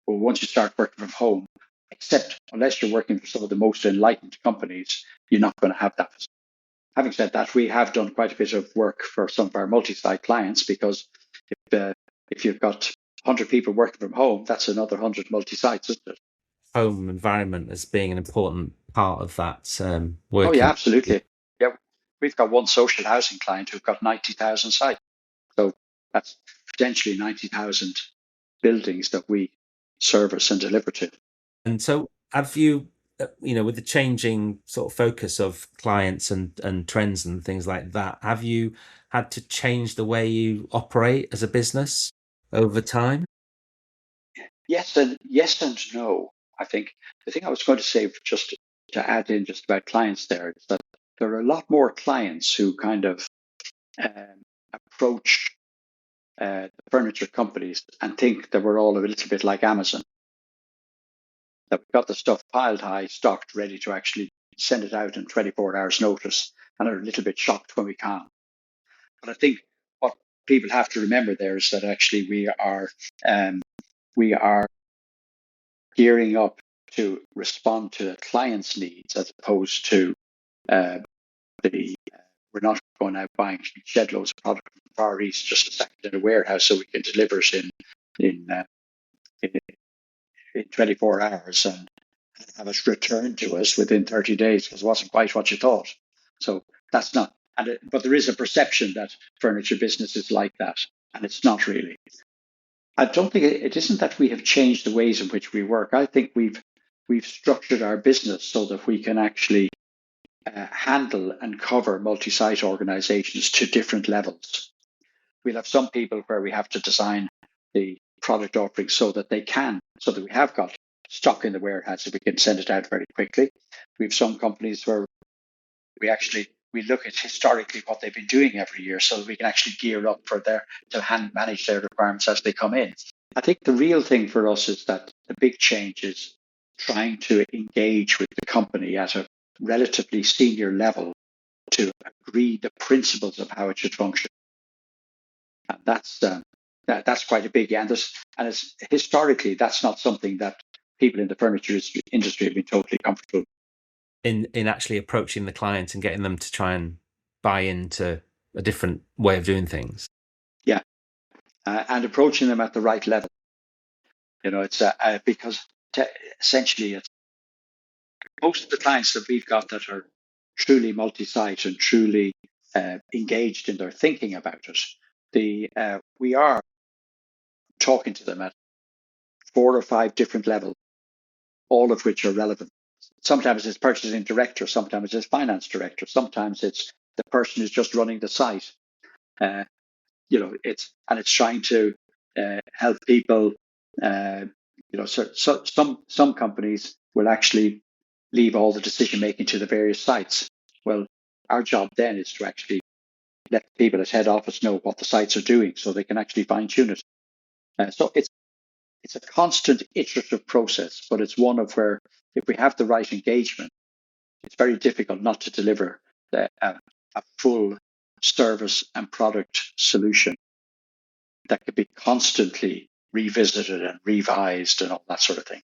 well, once you start working from home, unless you're working for some of the most enlightened companies, you're not going to have that. Having said that, we have done quite a bit of work for some of our multi-site clients, because if you've got 100 people working from home, that's another 100 multi-sites, isn't it? Home environment as being an important part of that working. Oh yeah, absolutely. Yeah, we've got one social housing client who've got 90,000 sites. So that's potentially 90,000 buildings that we service and deliver to. And so have you, with the changing sort of focus of clients and trends and things like that, have you had to change the way you operate as a business over time? Yes and no. I think the thing I was going to say, just to add in just about clients there, is that there are a lot more clients who kind of approach the furniture companies and think that we're all a little bit like Amazon, that we've got the stuff piled high, stocked, ready to actually send it out in 24 hours notice, and are a little bit shocked when we can't. But I think what people have to remember there is that actually we are gearing up to respond to a client's needs, as opposed to we're not going out buying shed loads of product from the Far East just to stack it in a warehouse so we can deliver it in 24 hours and have it returned to us within 30 days because it wasn't quite what you thought. So that's not. But there is a perception that furniture business is like that, and it's not really. I don't think it isn't that we have changed the ways in which we work. I think we've structured our business so that we can actually handle and cover multi-site organizations to different levels. We'll have some people where we have to design the product offering so that we have got stock in the warehouse so we can send it out very quickly. We have some companies where we look at historically what they've been doing every year so that we can actually gear up to manage their requirements as they come in. I think the real thing for us is that the big change is trying to engage with the company at a relatively senior level to agree the principles of how it should function. And that's quite a big, and it's historically that's not something that people in the furniture industry have been totally comfortable in actually approaching the client and getting them to try and buy into a different way of doing things. Yeah, and approaching them at the right level. It's because essentially it's most of the clients that we've got that are truly multi-site and truly engaged in their thinking about it. We are talking to them at 4 or 5 different levels, all of which are relevant. Sometimes it's purchasing director, sometimes it's finance director, sometimes it's the person who's just running the site. It's trying to help people. So some companies will actually leave all the decision making to the various sites. Well, our job then is to actually let people at head office know what the sites are doing, so they can actually fine tune it. So it's a constant iterative process, but it's one of where if we have the right engagement, it's very difficult not to deliver a full service and product solution that could be constantly revisited and revised and all that sort of thing.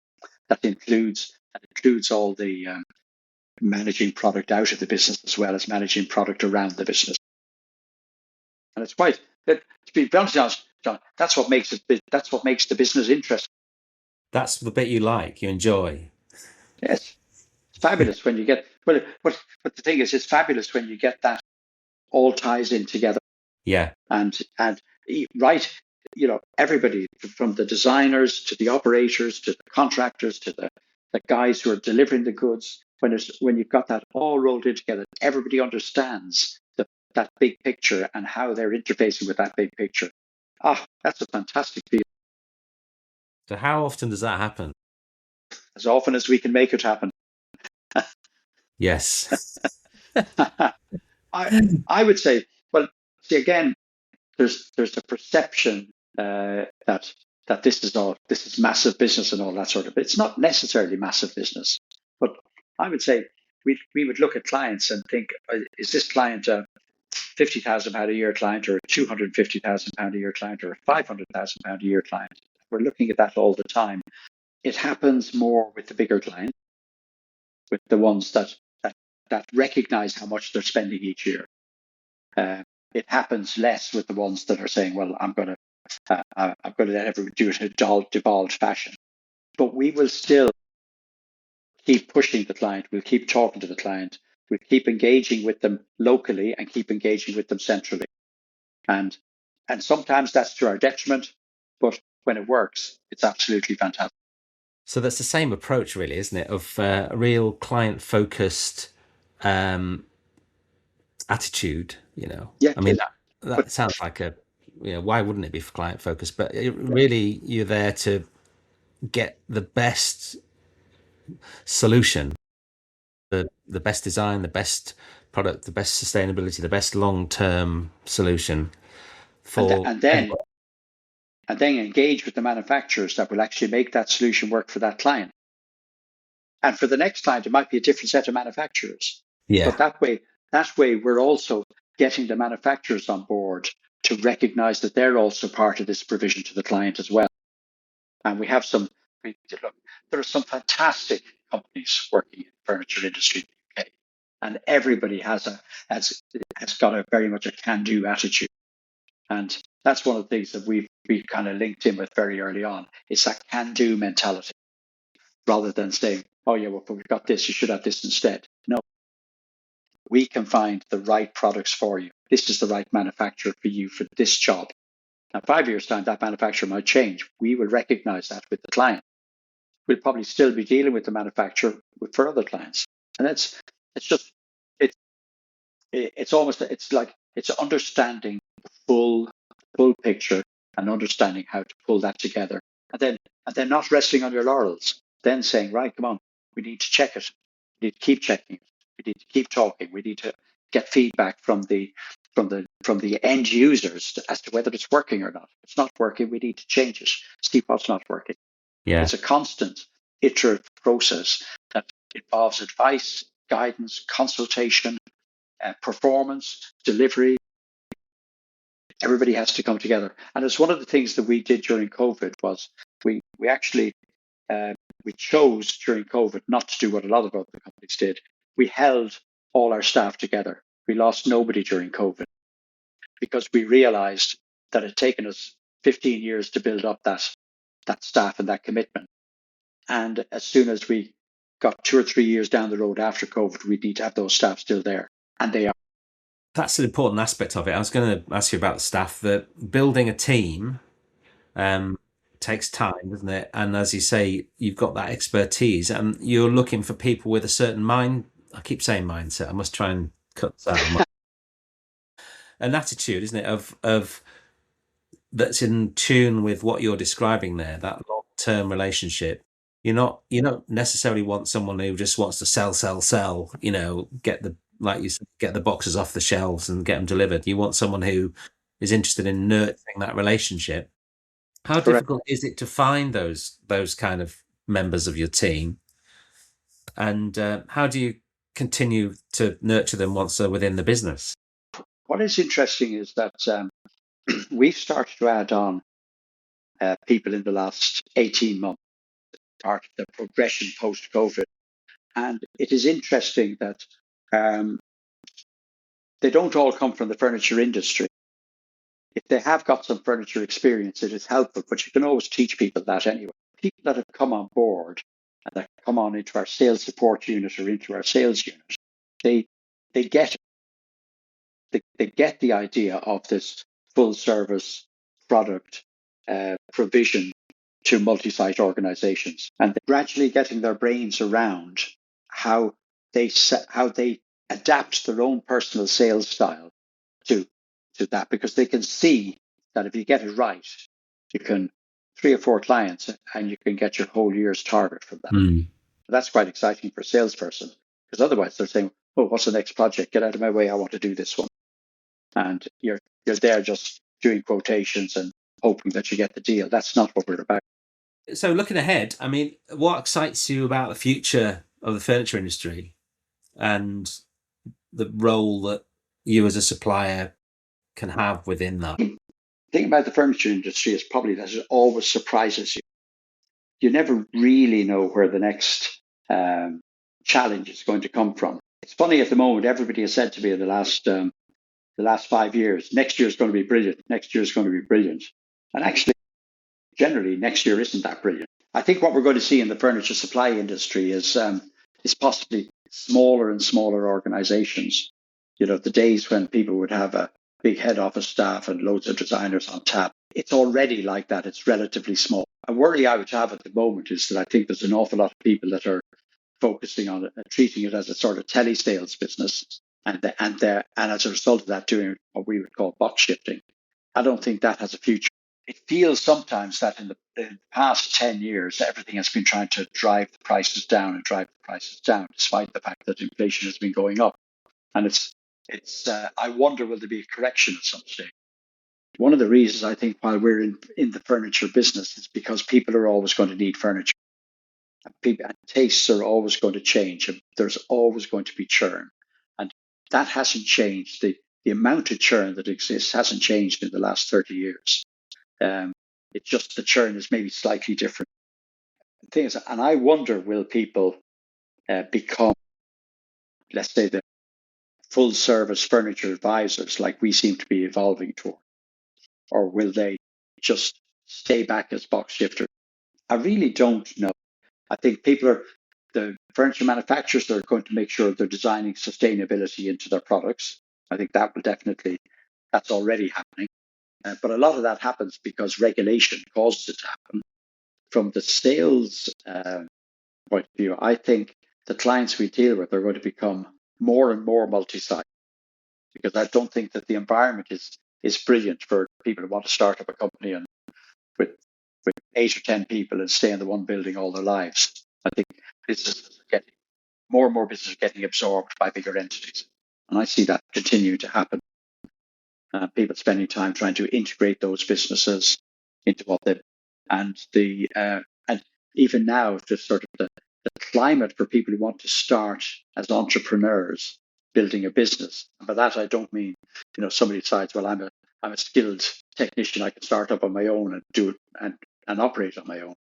That includes all the managing product out of the business as well as managing product around the business. And it's quite, to be honest, John, that's what makes the business interesting. That's the bit you enjoy. Yes, it's fabulous when you get, but the thing is, it's fabulous when you get that all ties in together. Yeah. And right, everybody from the designers to the operators to the contractors to the guys who are delivering the goods, when you've got that all rolled in together, everybody understands that big picture and how they're interfacing with that big picture. That's a fantastic feeling. So how often does that happen? As often as we can make it happen. Yes. I would say, well, see, again, there's a perception that this is massive business and all that sort of. But it's not necessarily massive business. But I would say we would look at clients and think, is this client a £50,000 a year client, or a £250,000 a year client, or a £500,000 a year client? We're looking at that all the time. It happens more with the bigger clients, with the ones that recognize how much they're spending each year. It happens less with the ones that are saying, well, I'm going to let everyone do it in a devolved fashion. But we will still keep pushing the client. We'll keep talking to the client. We'll keep engaging with them locally and keep engaging with them centrally. And sometimes that's to our detriment, but when it works, it's absolutely fantastic. So that's the same approach, really, isn't it? Of a real client-focused attitude. Yeah, I mean, that sounds like why wouldn't it be for client-focused? But really, you're there to get the best solution, the best design, the best product, the best sustainability, the best long-term solution for and then engage with the manufacturers that will actually make that solution work for that client. And for the next client, it might be a different set of manufacturers. Yeah. But that way we're also getting the manufacturers on board to recognize that they're also part of this provision to the client as well. And we have there are some fantastic companies working in the furniture industry in the UK, and everybody has got a very much a can-do attitude. And that's one of the things that we kind of linked in with very early on. It's that can-do mentality, rather than saying, oh yeah, well, we've got this, you should have this instead. No, we can find the right products for you. This is the right manufacturer for you for this job. Now, 5 years' time, that manufacturer might change. We will recognize that with the client. We'll probably still be dealing with the manufacturer for other clients. And it's just it's understanding the full picture and understanding how to pull that together, and then not resting on your laurels. Then saying, right, come on, we need to check it. We need to keep checking it. We need to keep talking. We need to get feedback from the end users as to whether it's working or not. If it's not working, we need to change it. See what's not working. Yeah. It's a constant iterative process that involves advice, guidance, consultation, performance, delivery. Everybody has to come together. And it's one of the things that we did during COVID was we actually we chose during COVID not to do what a lot of other companies did. We held all our staff together. We lost nobody during COVID because we realized that it had taken us 15 years to build up that staff and that commitment. And as soon as we got 2 or 3 years down the road after COVID, we need to have those staff still there. And they are. That's an important aspect of it. I was going to ask you about the staff. That building a team takes time, doesn't it? And as you say, you've got that expertise, and you're looking for people with a certain mind. I keep saying mindset. I must try and cut that. An attitude, isn't it, of that's in tune with what you're describing there. That long-term relationship. You don't necessarily want someone who just wants to sell. Get the boxes off the shelves and get them delivered. You want someone who is interested in nurturing that relationship. How difficult is it to find those kind of members of your team, and how do you continue to nurture them once they're within the business? What is interesting is that we've started to add on people in the last 18 months, part of the progression post-COVID. And it is interesting that they don't all come from the furniture industry. If they have got some furniture experience, it is helpful, but you can always teach people that anyway. People that have come on board and that come on into our sales support unit or into our sales unit, they get they get the idea of this full service product provision to multi-site organizations, and they're gradually getting their brains around how they adapt their own personal sales style to that, because they can see that if you get it right, you can 3 or 4 clients and you can get your whole year's target from that. That's quite exciting for a salesperson, because otherwise they're saying, oh, what's the next project? Get out of my way, I want to do this one. And you're there just doing quotations and hoping that you get the deal. That's not what we're about. So looking ahead, I mean, what excites you about the future of the furniture industry and the role that you as a supplier can have within that? The thing about the furniture industry is probably that it always surprises you. You never really know where the next challenge is going to come from. It's funny at the moment, everybody has said to me in the last 5 years, next year is going to be brilliant. Next year is going to be brilliant. And actually, generally, next year isn't that brilliant. I think what we're going to see in the furniture supply industry is possibly smaller and smaller organizations. The days when people would have a big head office staff and loads of designers on tap. It's already like that. It's relatively small. A worry I would have at the moment is that I think there's an awful lot of people that are focusing on it and treating it as a sort of telesales business, and as a result of that, doing what we would call box shifting. I don't think that has a future. It feels sometimes that in the past 10 years, everything has been trying to drive the prices down, despite the fact that inflation has been going up. And I wonder, will there be a correction at some stage? One of the reasons I think why we're in the furniture business is because people are always going to need furniture. And tastes are always going to change. And there's always going to be churn. And that hasn't changed. The amount of churn that exists hasn't changed in the last 30 years. It's just the churn is maybe slightly different. And I wonder, will people become, let's say, the full service furniture advisors like we seem to be evolving toward? Or will they just stay back as box shifters? I really don't know. I think the furniture manufacturers are going to make sure they're designing sustainability into their products. I think that's already happening. But a lot of that happens because regulation causes it to happen. From the sales point of view, I think the clients we deal with are going to become more and more multi-site. because I don't think that the environment is brilliant for people who want to start up a company and with 8 or 10 people and stay in the one building all their lives. I think businesses are getting more and more businesses are getting absorbed by bigger entities, and I see that continue to happen. People spending time trying to integrate those businesses into what they and even now just sort of the climate for people who want to start as entrepreneurs building a business. And by that I don't mean somebody decides, well, I'm a skilled technician, I can start up on my own and do it and operate on my own.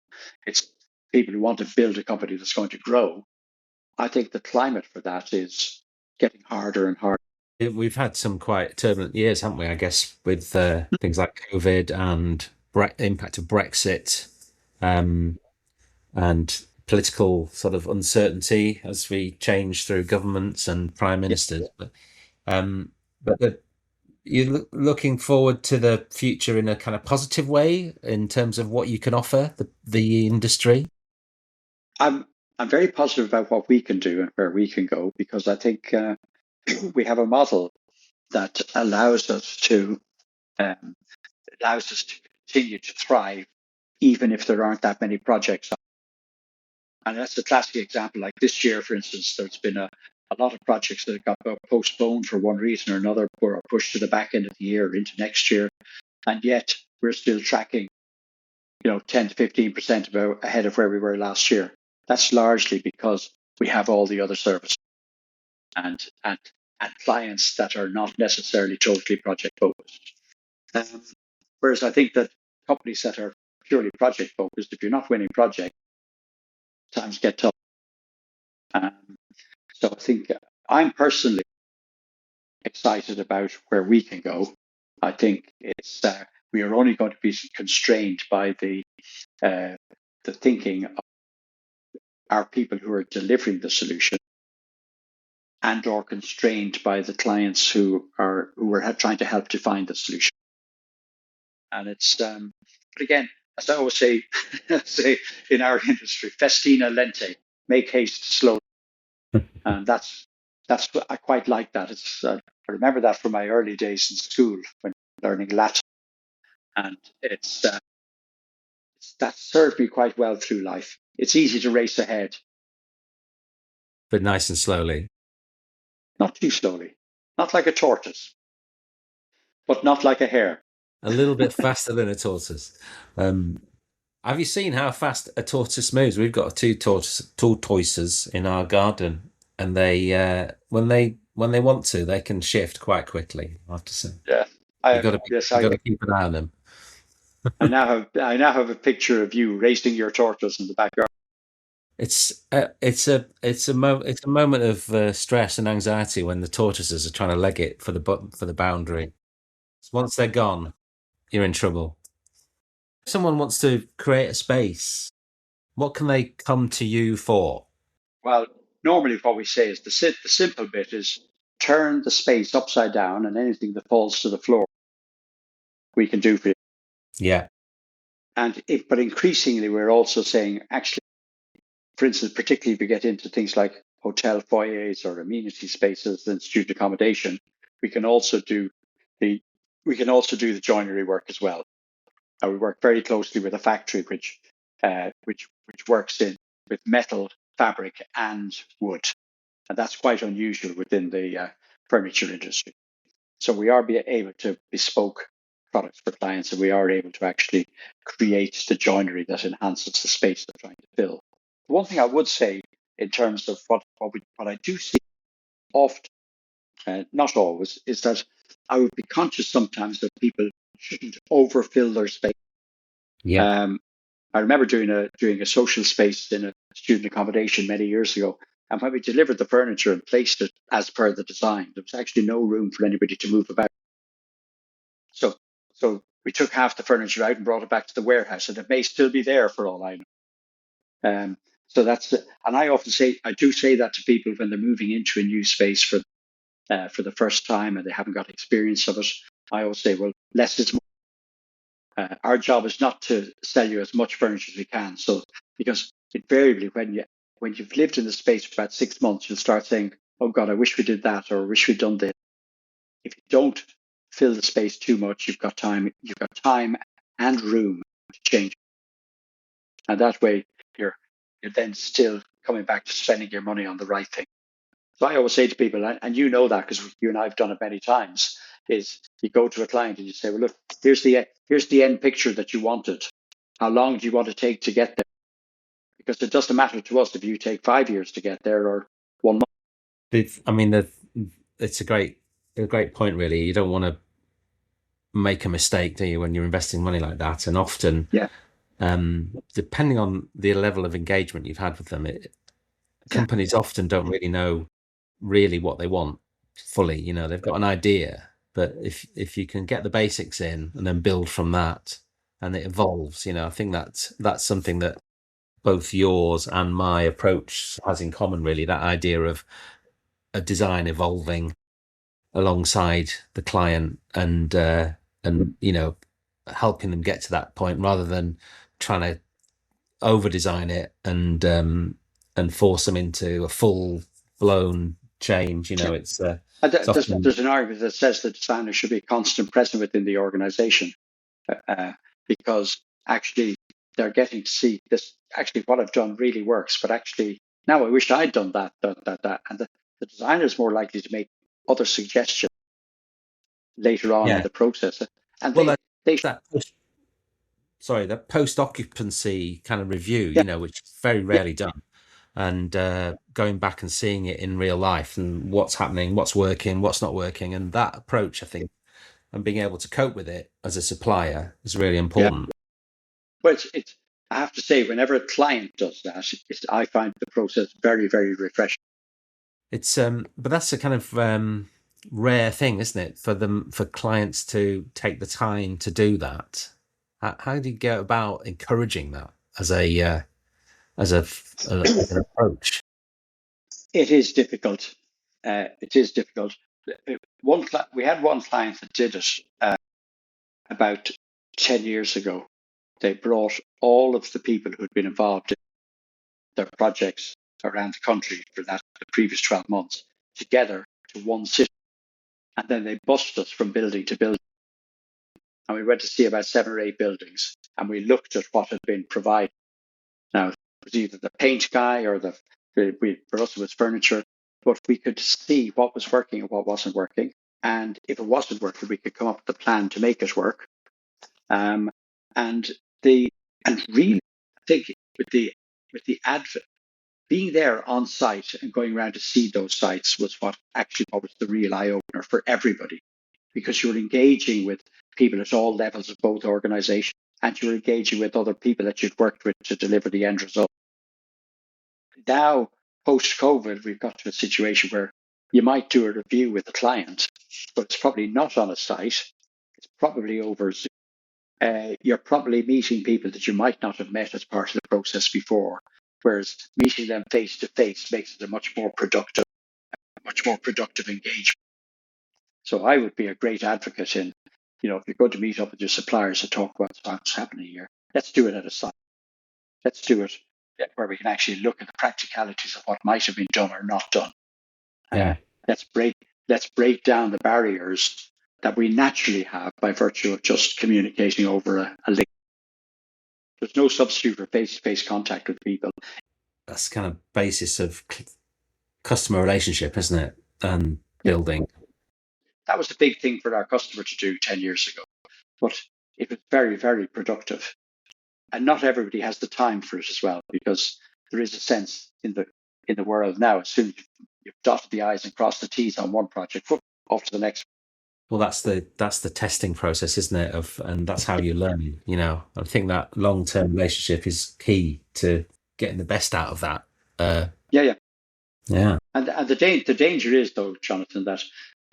It's people who want to build a company that's going to grow. I think the climate for that is getting harder and harder. We've had some quite turbulent years, haven't we? I guess with things like COVID and impact of Brexit, and political sort of uncertainty as we change through governments and prime ministers. But you're looking forward to the future in a kind of positive way in terms of what you can offer the industry. I'm very positive about what we can do and where we can go, because I think we have a model that allows us to continue to thrive, even if there aren't that many projects. And that's a classic example. Like this year, for instance, there's been a lot of projects that got postponed for one reason or another, or pushed to the back end of the year into next year, and yet we're still tracking 10 to 15% ahead of where we were last year. That's largely because we have all the other services and clients that are not necessarily totally project focused. Whereas I think that companies that are purely project focused, if you're not winning projects, times get tough. So I think I'm personally excited about where we can go. I think we are only going to be constrained by the thinking of our people who are delivering the solution, and or constrained by the clients who are trying to help define the solution. And it's but again, as I always say, say in our industry, festina lente, make haste slowly, and that's what I quite like. That it's I remember that from my early days in school when learning Latin, and it's that served me quite well through life. It's easy to race ahead, but nice and slowly. Not too slowly, not like a tortoise, but not like a hare. A little bit faster than a tortoise. Have you seen how fast a tortoise moves? We've got two tortoises in our garden, and they when they want to, they can shift quite quickly, I have to say. Yeah, you've got to keep an eye on them. I now have a picture of you racing your tortoise in the backyard. It's a moment of stress and anxiety when the tortoises are trying to leg it for the boundary. Once they're gone, you're in trouble. If someone wants to create a space, what can they come to you for? Well, normally what we say is the simple bit is turn the space upside down, and anything that falls to the floor, we can do for you. Yeah. But increasingly, we're also saying, actually, for instance, particularly if we get into things like hotel foyers or amenity spaces and student accommodation, we can also do the joinery work as well. We work very closely with a factory which works with metal, fabric, and wood, and that's quite unusual within the furniture industry. So we are able to bespoke products for clients, and we are able to actually create the joinery that enhances the space they're trying to fill. One thing I would say in terms of what I do see often, not always, is that I would be conscious sometimes that people shouldn't overfill their space. Yeah. I remember doing a social space in a student accommodation many years ago, and when we delivered the furniture and placed it as per the design, there was actually no room for anybody to move about. So we took half the furniture out and brought it back to the warehouse, and it may still be there for all I know. So that's it. And I often say, I do say that to people when they're moving into a new space for the first time and they haven't got experience of it. I always say, well, less is more. Our job is not to sell you as much furniture as we can. So because invariably when you've lived in the space for about 6 months, you'll start saying, oh God, I wish we did that, or I wish we'd done this. if you don't fill the space too much, you've got time and room to change. And that way you're then still coming back to spending your money on the right thing. So I always say to people, and you know that because you and I have done it many times, is you go to a client and you say, well, look, here's the end picture that you wanted. How long do you want to take to get there? Because it doesn't matter to us if you take 5 years to get there or 1 month. I mean, it's a great point, really. You don't want to make a mistake, do you, when you're investing money like that? And often, depending on the level of engagement you've had with them, companies often don't really know what they want fully. You know, they've got an idea, but if you can get the basics in and then build from that, and it evolves, you know, I think that's something that both yours and my approach has in common, really, that idea of a design evolving alongside the client and you know, helping them get to that point rather than trying to over design it and force them into a full blown change. You know, it's there's an argument that says the designer should be a constant present within the organization because actually they're getting to see this. Actually, what I've done really works, but actually now I wish I'd done that. And the designer is more likely to make other suggestions later on in the process. And that post-occupancy kind of review, you know, which is very rarely done, and going back and seeing it in real life and what's happening, what's working, what's not working, and that approach, I think, and being able to cope with it as a supplier is really important. Well, it's I have to say, whenever a client does that, I find the process very, very refreshing. It's but that's a kind of rare thing, isn't it, for clients to take the time to do that? How do you go about encouraging that as an approach? It is difficult. We had one client that did it about 10 years ago. They brought all of the people who'd been involved in their projects around the country for the previous 12 months together to one city. And then they bussed us from building to building. And we went to see about 7 or 8 buildings. And we looked at what had been provided. Now, it was either the paint guy or for us it was furniture. But we could see what was working and what wasn't working. And if it wasn't working, we could come up with a plan to make it work. And really, I think with the advent, being there on site and going around to see those sites was what was the real eye opener for everybody, because you're engaging with people at all levels of both organizations, and you're engaging with other people that you've worked with to deliver the end result. Now, post-COVID, we've got to a situation where you might do a review with a client, but it's probably not on a site. It's probably over Zoom. You're probably meeting people that you might not have met as part of the process before, whereas meeting them face to face makes it a much more productive engagement. So I would be a great advocate in, you know, if you're going to meet up with your suppliers to talk about what's happening here, let's do it at a site. Let's do it where we can actually look at the practicalities of what might have been done or not done. Let's break down the barriers that we naturally have by virtue of just communicating over a link. There's no substitute for face-to-face contact with people. That's kind of basis of customer relationship, isn't it? And building. That was the big thing for our customer to do 10 years ago. But it was very, very productive. And not everybody has the time for it as well, because there is a sense in the world now, as soon as you've dotted the I's and crossed the T's on one project, off to the next. Well, that's the testing process, isn't it? And that's how you learn. You know, I think that long-term relationship is key to getting the best out of that. Yeah. And the danger is, though, Jonathan, that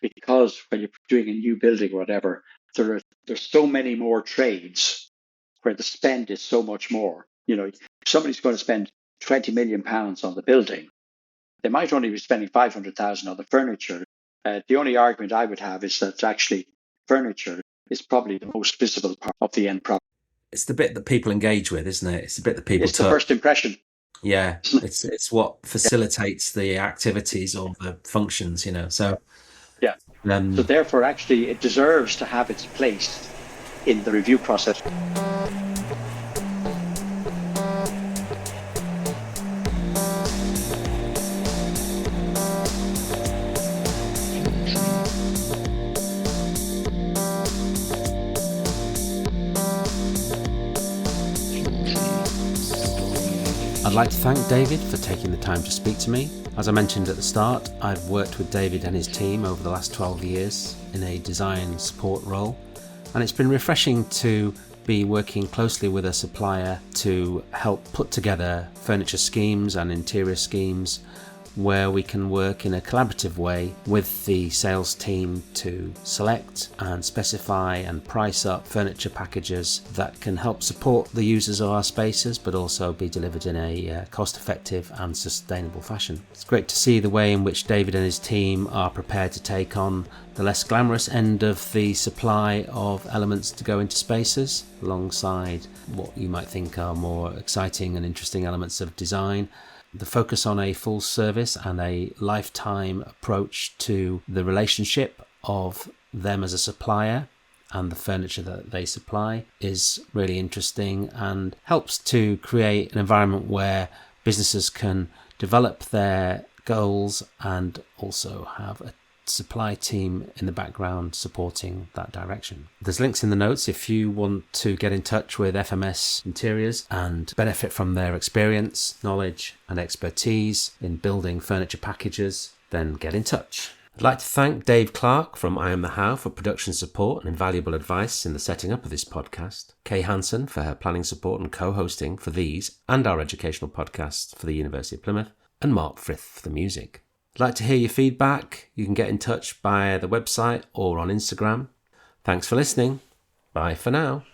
because when you're doing a new building or whatever, there's so many more trades where the spend is so much more. You know, if somebody's going to spend £20 million on the building, they might only be spending 500,000 on the furniture. The only argument I would have is that actually furniture is probably the most visible part of the end product. It's the bit that people engage with, isn't it? It's the bit that people It's the first impression. Yeah, it's what facilitates the activities or the functions, you know. So So therefore, actually, it deserves to have its place in the review process. I'd like to thank David for taking the time to speak to me. As I mentioned at the start, I've worked with David and his team over the last 12 years in a design support role, and it's been refreshing to be working closely with a supplier to help put together furniture schemes and interior schemes where we can work in a collaborative way with the sales team to select and specify and price up furniture packages that can help support the users of our spaces but also be delivered in a cost-effective and sustainable fashion. It's great to see the way in which David and his team are prepared to take on the less glamorous end of the supply of elements to go into spaces alongside what you might think are more exciting and interesting elements of design. The focus on a full service and a lifetime approach to the relationship of them as a supplier and the furniture that they supply is really interesting and helps to create an environment where businesses can develop their goals and also have a supply team in the background supporting that direction. There's links in the notes if you want to get in touch with FMS Interiors and benefit from their experience, knowledge and expertise in building furniture packages, then get in touch. I'd like to thank Dave Clark from I Am The How for production support and invaluable advice in the setting up of this podcast, Kay Hansen for her planning support and co-hosting for these and our educational podcasts for the University of Plymouth, and Mark Frith for the music. I'd like to hear your feedback. You can get in touch via the website or on Instagram. Thanks for listening. Bye for now.